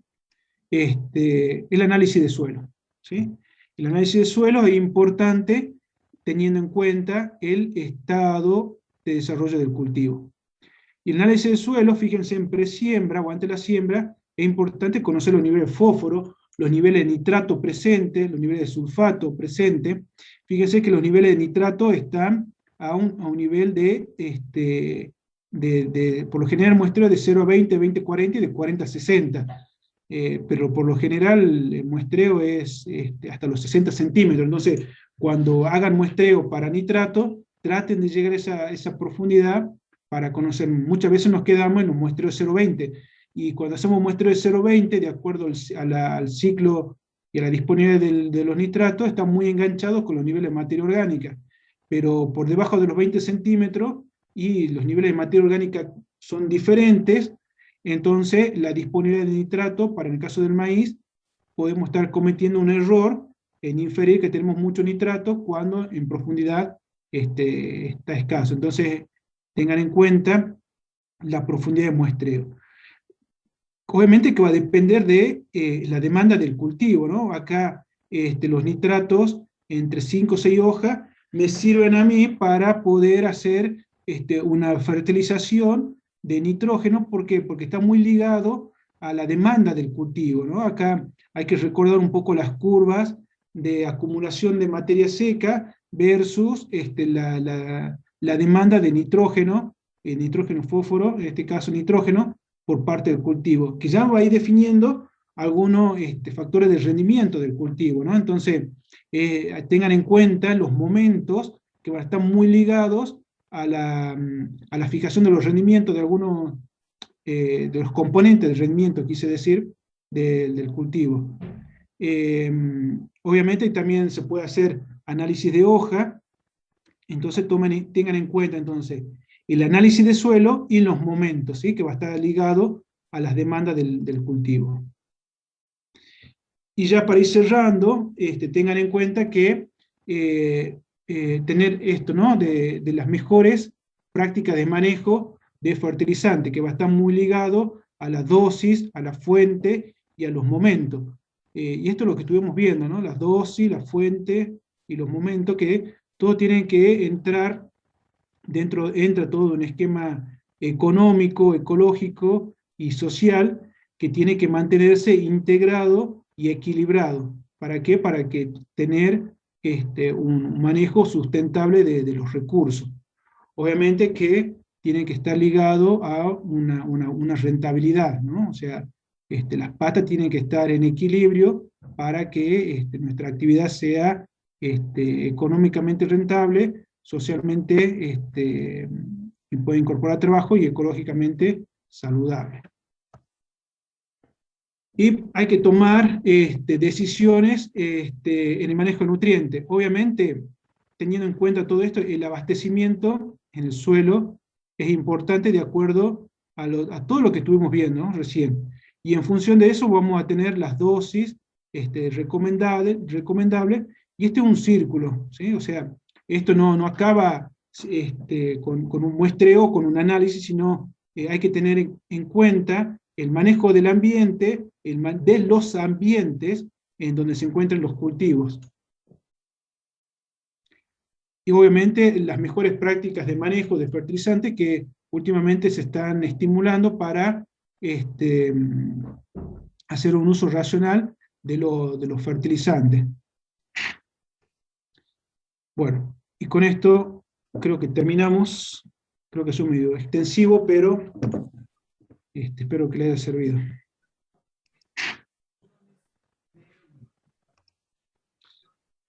El análisis de suelo. ¿Sí? El análisis de suelo es importante teniendo en cuenta el estado de desarrollo del cultivo. Y el análisis de suelo, fíjense, en presiembra o ante la siembra, es importante conocer los niveles de fósforo, los niveles de nitrato presentes, los niveles de sulfato presentes. Fíjense que los niveles de nitrato están a un nivel de por lo general muestreo de 0 a 20, 20 a 40 y de 40 a 60. Pero por lo general el muestreo es hasta los 60 centímetros. Entonces, cuando hagan muestreo para nitrato, traten de llegar a esa profundidad para conocer. Muchas veces nos quedamos en un muestreo de 0,20, y cuando hacemos muestreo de 0,20, de acuerdo al ciclo y a la disponibilidad de los nitratos, están muy enganchados con los niveles de materia orgánica. Pero por debajo de los 20 centímetros, y los niveles de materia orgánica son diferentes, entonces la disponibilidad de nitrato, para el caso del maíz, podemos estar cometiendo un error en inferir que tenemos mucho nitrato cuando en profundidad está escaso. Entonces, tengan en cuenta la profundidad de muestreo. Obviamente que va a depender de la demanda del cultivo, ¿no? Acá los nitratos entre 5 o 6 hojas me sirven a mí para poder hacer una fertilización de nitrógeno. ¿Por qué? Porque está muy ligado a la demanda del cultivo, ¿no? Acá hay que recordar un poco las curvas de acumulación de materia seca versus la demanda de nitrógeno, nitrógeno-fósforo, en este caso nitrógeno, por parte del cultivo, que ya va a ir definiendo algunos factores de rendimiento del cultivo, ¿no? Entonces, tengan en cuenta los momentos que van a estar muy ligados a la fijación de los rendimientos de algunos de los componentes del rendimiento, quise decir, del cultivo. Obviamente también se puede hacer análisis de hoja, entonces tengan en cuenta entonces el análisis de suelo y los momentos, ¿sí? Que va a estar ligado a las demandas del cultivo. Y ya para ir cerrando, tengan en cuenta que tener esto, ¿no? de las mejores prácticas de manejo de fertilizante, que va a estar muy ligado a la dosis, a la fuente y a los momentos. Y esto es lo que estuvimos viendo, ¿no? Las dosis, la fuente y los momentos, que todos tienen que entrar entra todo un esquema económico, ecológico y social que tiene que mantenerse integrado y equilibrado. ¿Para qué? Para que tener un manejo sustentable de los recursos. Obviamente que tiene que estar ligado a una rentabilidad, ¿no? O sea, las patas tienen que estar en equilibrio para que nuestra actividad sea económicamente rentable, socialmente y puede incorporar trabajo, y ecológicamente saludable. Y hay que tomar decisiones en el manejo de nutrientes. Obviamente, teniendo en cuenta todo esto, el abastecimiento en el suelo es importante de acuerdo a todo lo que estuvimos viendo, ¿no? Recién. Y en función de eso vamos a tener las dosis recomendables, y este es un círculo, ¿sí? O sea, esto no acaba con un muestreo, con un análisis, sino hay que tener en cuenta el manejo del ambiente, de los ambientes en donde se encuentran los cultivos. Y obviamente las mejores prácticas de manejo de fertilizantes que últimamente se están estimulando para hacer un uso racional de los fertilizantes. Bueno, y con esto creo que terminamos. Creo que es un medio extensivo, pero espero que les haya servido.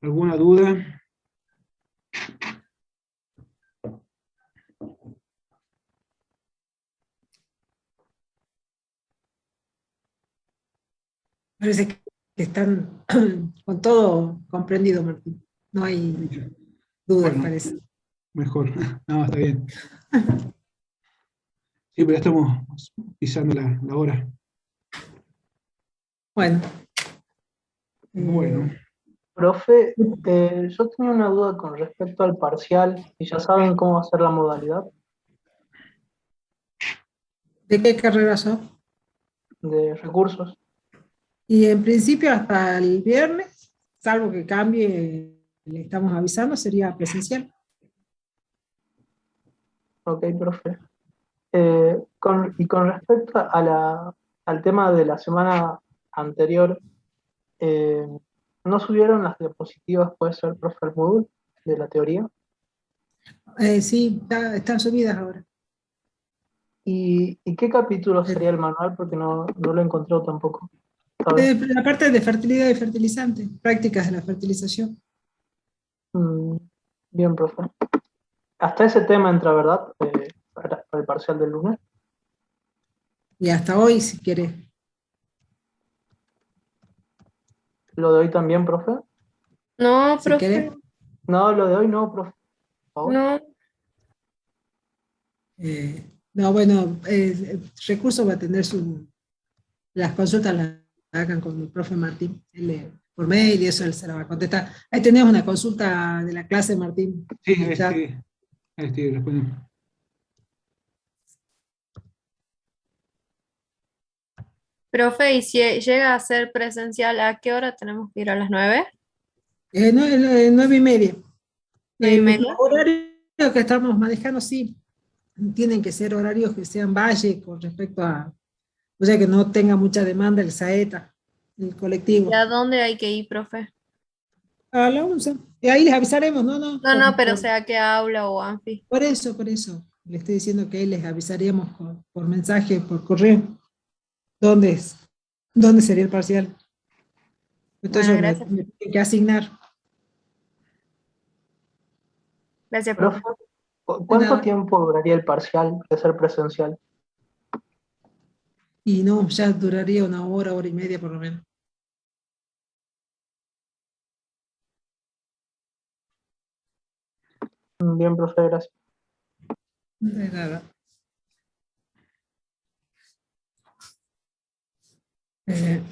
¿Alguna duda? Parece que están con todo comprendido, Martín. No hay dudas, Bueno, parece. mejor. No, está bien. Sí, pero ya estamos pisando la hora. Bueno. Bueno. Profe, yo tenía una duda con respecto al parcial, y ya saben cómo va a ser la modalidad ¿De qué carrera sos? de recursos. Y en principio hasta el viernes, salvo que cambie, le estamos avisando, sería presencial. Ok, profe. Y con respecto al tema de la semana anterior, ¿no subieron las diapositivas, puede ser, profe, al Moodle de la teoría? Sí, están subidas ahora. ¿Y qué capítulo sería el manual? Porque no lo he encontrado tampoco. ¿Sabes? La parte de fertilidad y fertilizante, prácticas de la fertilización. Mm, bien, profe. Hasta ese tema entra, ¿verdad? Para el parcial del lunes. Y hasta hoy, si quieres. ¿Lo de hoy también, profe? No, Si querés. profe. No, lo de hoy no, profe. Por favor. No. No, bueno, Recursos va a tener las consultas las hagan con el profe Martín, por mail y eso él se la va a contestar. Ahí tenemos una consulta de la clase, Martín. Sí, en el chat. respondiendo. Profe, y si llega a ser presencial, ¿a qué hora tenemos que ir? ¿A las 9? No, 9:30. 9:30. Los horarios que estamos manejando, sí, tienen que ser horarios que sean valle con respecto o sea, que no tenga mucha demanda el saeta, el colectivo. ¿Y a dónde hay que ir, profe? A la 11. Y ahí les avisaremos, no, No, pero sea qué aula o anfi. por eso. Le estoy diciendo que ahí les avisaríamos por mensaje, por correo, dónde sería el parcial. Entonces Bueno, gracias. me tienen que asignar. Gracias, Profe, profe. ¿cuánto Nada. tiempo duraría el parcial de ser presencial? Y no, ya duraría una hora y media por lo menos. Bien, profe, gracias. De nada. Eh,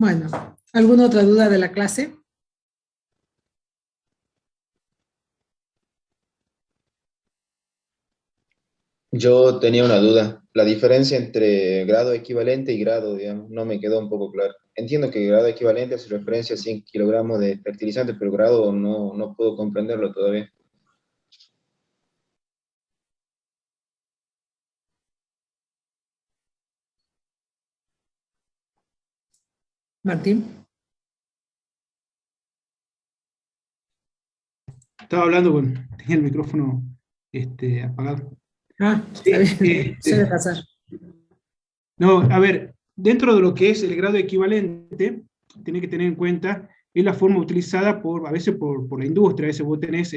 Bueno, ¿alguna otra duda de la clase? Yo tenía una duda. La diferencia entre grado equivalente y grado, digamos, no me quedó un poco claro. Entiendo que grado equivalente hace referencia a 100 kilogramos de fertilizante, pero grado no puedo comprenderlo todavía. Martín. Estaba hablando tenía el micrófono apagado. Está bien, Este, suele pasar. No, a ver, dentro de lo que es el grado equivalente, tiene que tener en cuenta, es la forma utilizada a veces por la industria, a veces vos tenés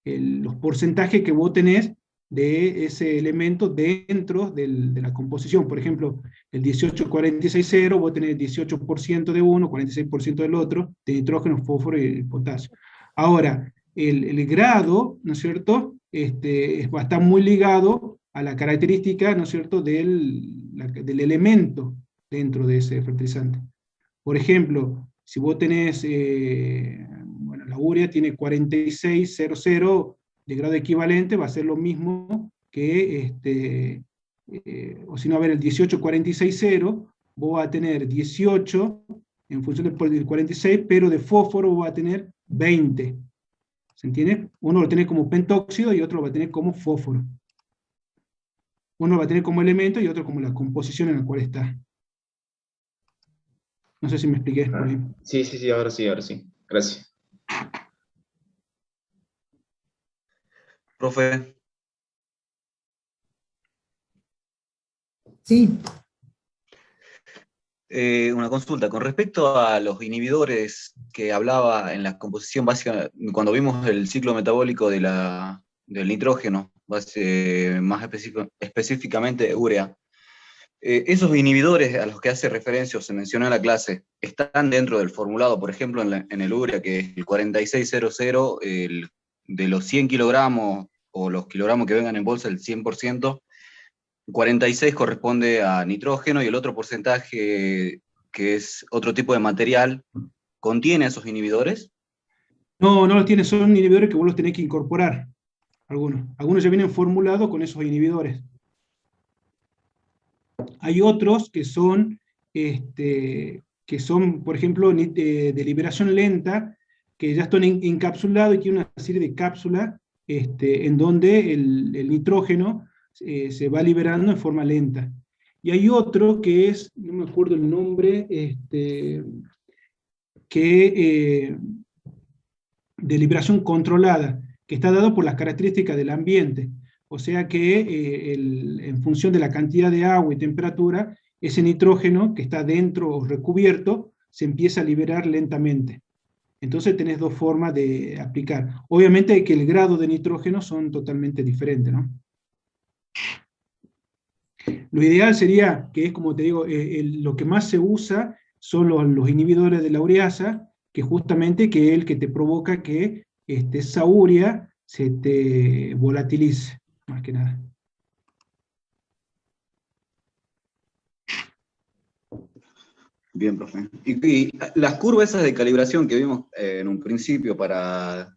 los porcentajes que vos tenés de ese elemento dentro de la composición. Por ejemplo, el 18-46-0, vos tenés 18% de uno, 46% del otro, de nitrógeno, fósforo y potasio. Ahora, el grado, ¿no es cierto?, va a estar muy ligado a la característica, ¿no es cierto?, del elemento dentro de ese fertilizante. Por ejemplo, si vos tenés, bueno, la urea tiene 4600 de grado equivalente, va a ser lo mismo que, o si no, a ver, el 18-46-0, vos vas a tener 18 en función del 46, pero de fósforo vos vas a tener 20. ¿Se entiende? Uno lo tiene como pentóxido y otro lo va a tener como fósforo. Uno lo va a tener como elemento y otro como la composición en la cual está. No sé si me expliqué por ahí. Sí, ahora sí. Gracias. Profe, Sí, una consulta. Con respecto a los inhibidores que hablaba en la composición básica, cuando vimos el ciclo metabólico del nitrógeno, más específicamente urea, esos inhibidores a los que hace referencia o se menciona en la clase, ¿están dentro del formulado? Por ejemplo, en el urea, que es el 4600, de los 100 kilogramos o los kilogramos que vengan en bolsa, el 100%, 46 corresponde a nitrógeno y el otro porcentaje, que es otro tipo de material, ¿contiene esos inhibidores? No los tiene, son inhibidores que vos los tenés que incorporar. Algunos ya vienen formulados con esos inhibidores. Hay otros que son, por ejemplo, de liberación lenta, que ya están encapsulados y tienen una serie de cápsulas en donde el nitrógeno se va liberando en forma lenta. Y hay otro que es, no me acuerdo el nombre, que, de liberación controlada, que está dado por las características del ambiente. O sea que en función de la cantidad de agua y temperatura, ese nitrógeno que está dentro o recubierto se empieza a liberar lentamente. Entonces tenés dos formas de aplicar. Obviamente que el grado de nitrógeno son totalmente diferentes, ¿no? Lo ideal sería, que es como te digo, lo que más se usa son los inhibidores de la ureasa, que justamente que es el que te provoca que esa urea se te volatilice, más que nada. Bien, profe. Y las curvas esas de calibración que vimos en un principio para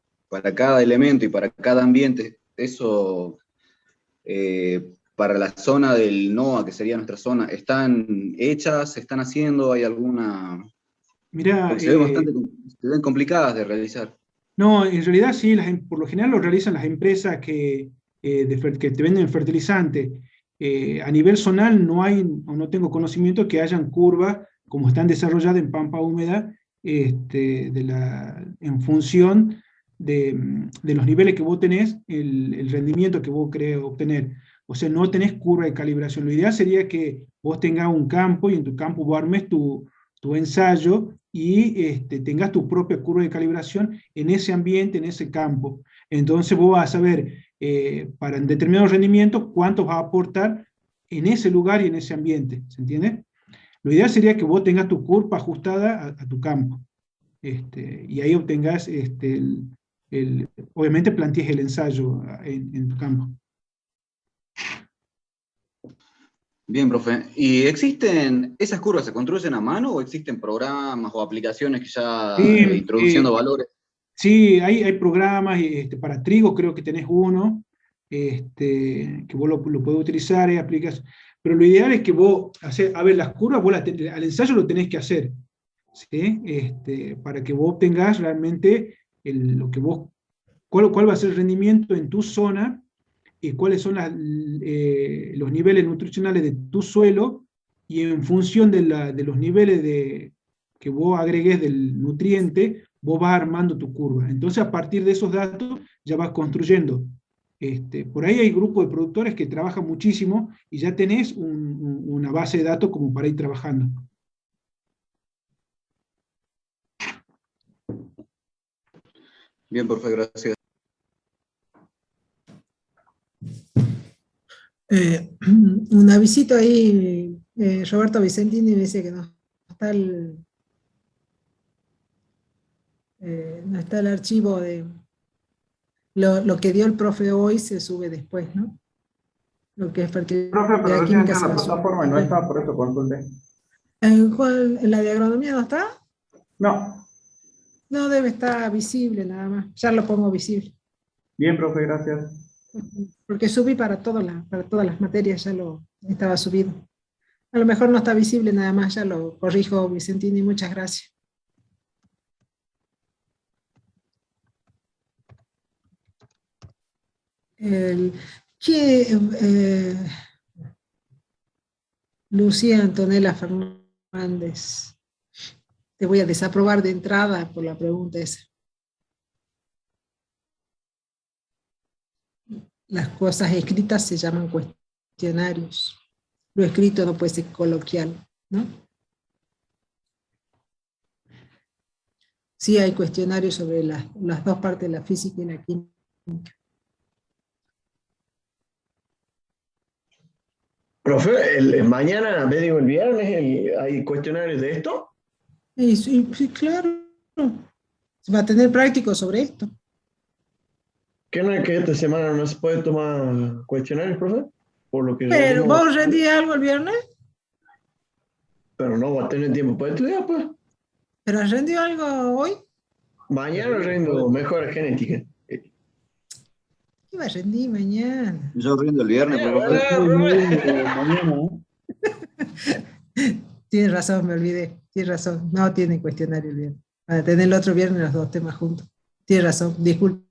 cada elemento y para cada ambiente, eso para la zona del NOA, que sería nuestra zona, ¿están hechas? ¿Se están haciendo? ¿Hay alguna...? Mirá, Porque se ven complicadas de realizar. no, en realidad sí, por lo general lo realizan las empresas que te venden fertilizante. A nivel zonal no hay, o no tengo conocimiento que hayan curvas como están desarrolladas en pampa húmeda, en función de los niveles que vos tenés, el rendimiento que vos querés obtener. O sea, no tenés curva de calibración. Lo ideal sería que vos tengas un campo y en tu campo vos armes tu ensayo y tengas tu propia curva de calibración en ese ambiente, en ese campo. Entonces vos vas a saber, para un determinado rendimiento, cuánto vas a aportar en ese lugar y en ese ambiente, ¿se entiende? Lo ideal sería que vos tengas tu curva ajustada a tu campo, y ahí obtengas, obviamente plantees el ensayo en tu campo. Bien, profe. ¿Y esas curvas se construyen a mano o existen programas o aplicaciones que ya introduciendo valores? Sí, hay programas, para trigo creo que tenés uno, que vos lo podés utilizar, aplicas, pero lo ideal es que vos, a ver, las curvas, al ensayo lo tenés que hacer, ¿sí? Para que vos obtengas realmente lo que vos, cuál va a ser el rendimiento en tu zona, y cuáles son los niveles nutricionales de tu suelo, y en función de los niveles que vos agregues del nutriente, vos vas armando tu curva. Entonces, a partir de esos datos, ya vas construyendo. Por ahí hay grupos de productores que trabajan muchísimo y ya tenés una base de datos como para ir trabajando. Bien, profe, gracias. Un avisito ahí, Roberto Vicentini me dice que no está no está el archivo de lo que dio el profe hoy, se sube después, ¿no? Lo que es Profe, pero fertilidad recién química entré se en la va a subir. plataforma y no está, por eso consulté. ¿En la de agronomía no está? No. No, debe estar visible nada más. Ya lo pongo visible. Bien, profe, gracias. Porque subí para todas las materias, ya lo estaba subido. A lo mejor no está visible nada más, ya lo corrijo, Vicentini, muchas gracias. Lucía Antonella Fernández. Te voy a desaprobar de entrada por la pregunta esa. Las cosas escritas se llaman cuestionarios. Lo escrito no puede ser coloquial, ¿no? Sí hay cuestionarios sobre las dos partes de la física y la química. Profe, mañana, me digo el viernes, ¿hay cuestionarios de esto? Sí, claro. Va a tener práctico sobre esto. ¿Qué no es que esta semana no se puede tomar cuestionarios, profe? Por lo que Pero, ¿vos rendí algo el viernes? Pero no va a tener tiempo para estudiar, pues. ¿Pero has rendido algo hoy? Mañana rindo mejora genética. ¿Qué va a rendir mañana? Yo rindo el viernes, profe. Tienes razón, me olvidé. Tienes razón. No tienen cuestionario el viernes. Van a tener el otro viernes los dos temas juntos. Tienes razón. Discúlpeme.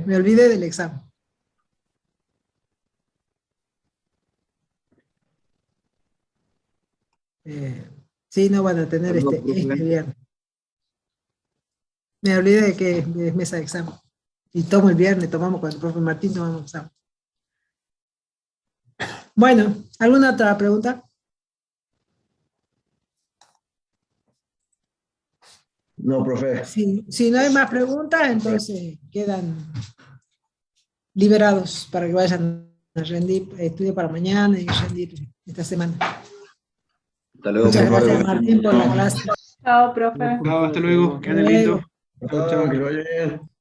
Me olvidé del examen. Sí, no van a tener Perdón, este viernes. Me olvidé de que es mesa de examen. Y tomo el viernes, tomamos con el profe Martín, tomamos examen. Bueno, ¿alguna otra pregunta? No, profe. Si no hay más preguntas, entonces quedan liberados para que vayan a rendir estudio para mañana y rendir esta semana. Hasta luego, Muchas profe. gracias, Martín, por la clase. Chao, profe. Hasta luego, que anden lindo. Chao, que vaya bien.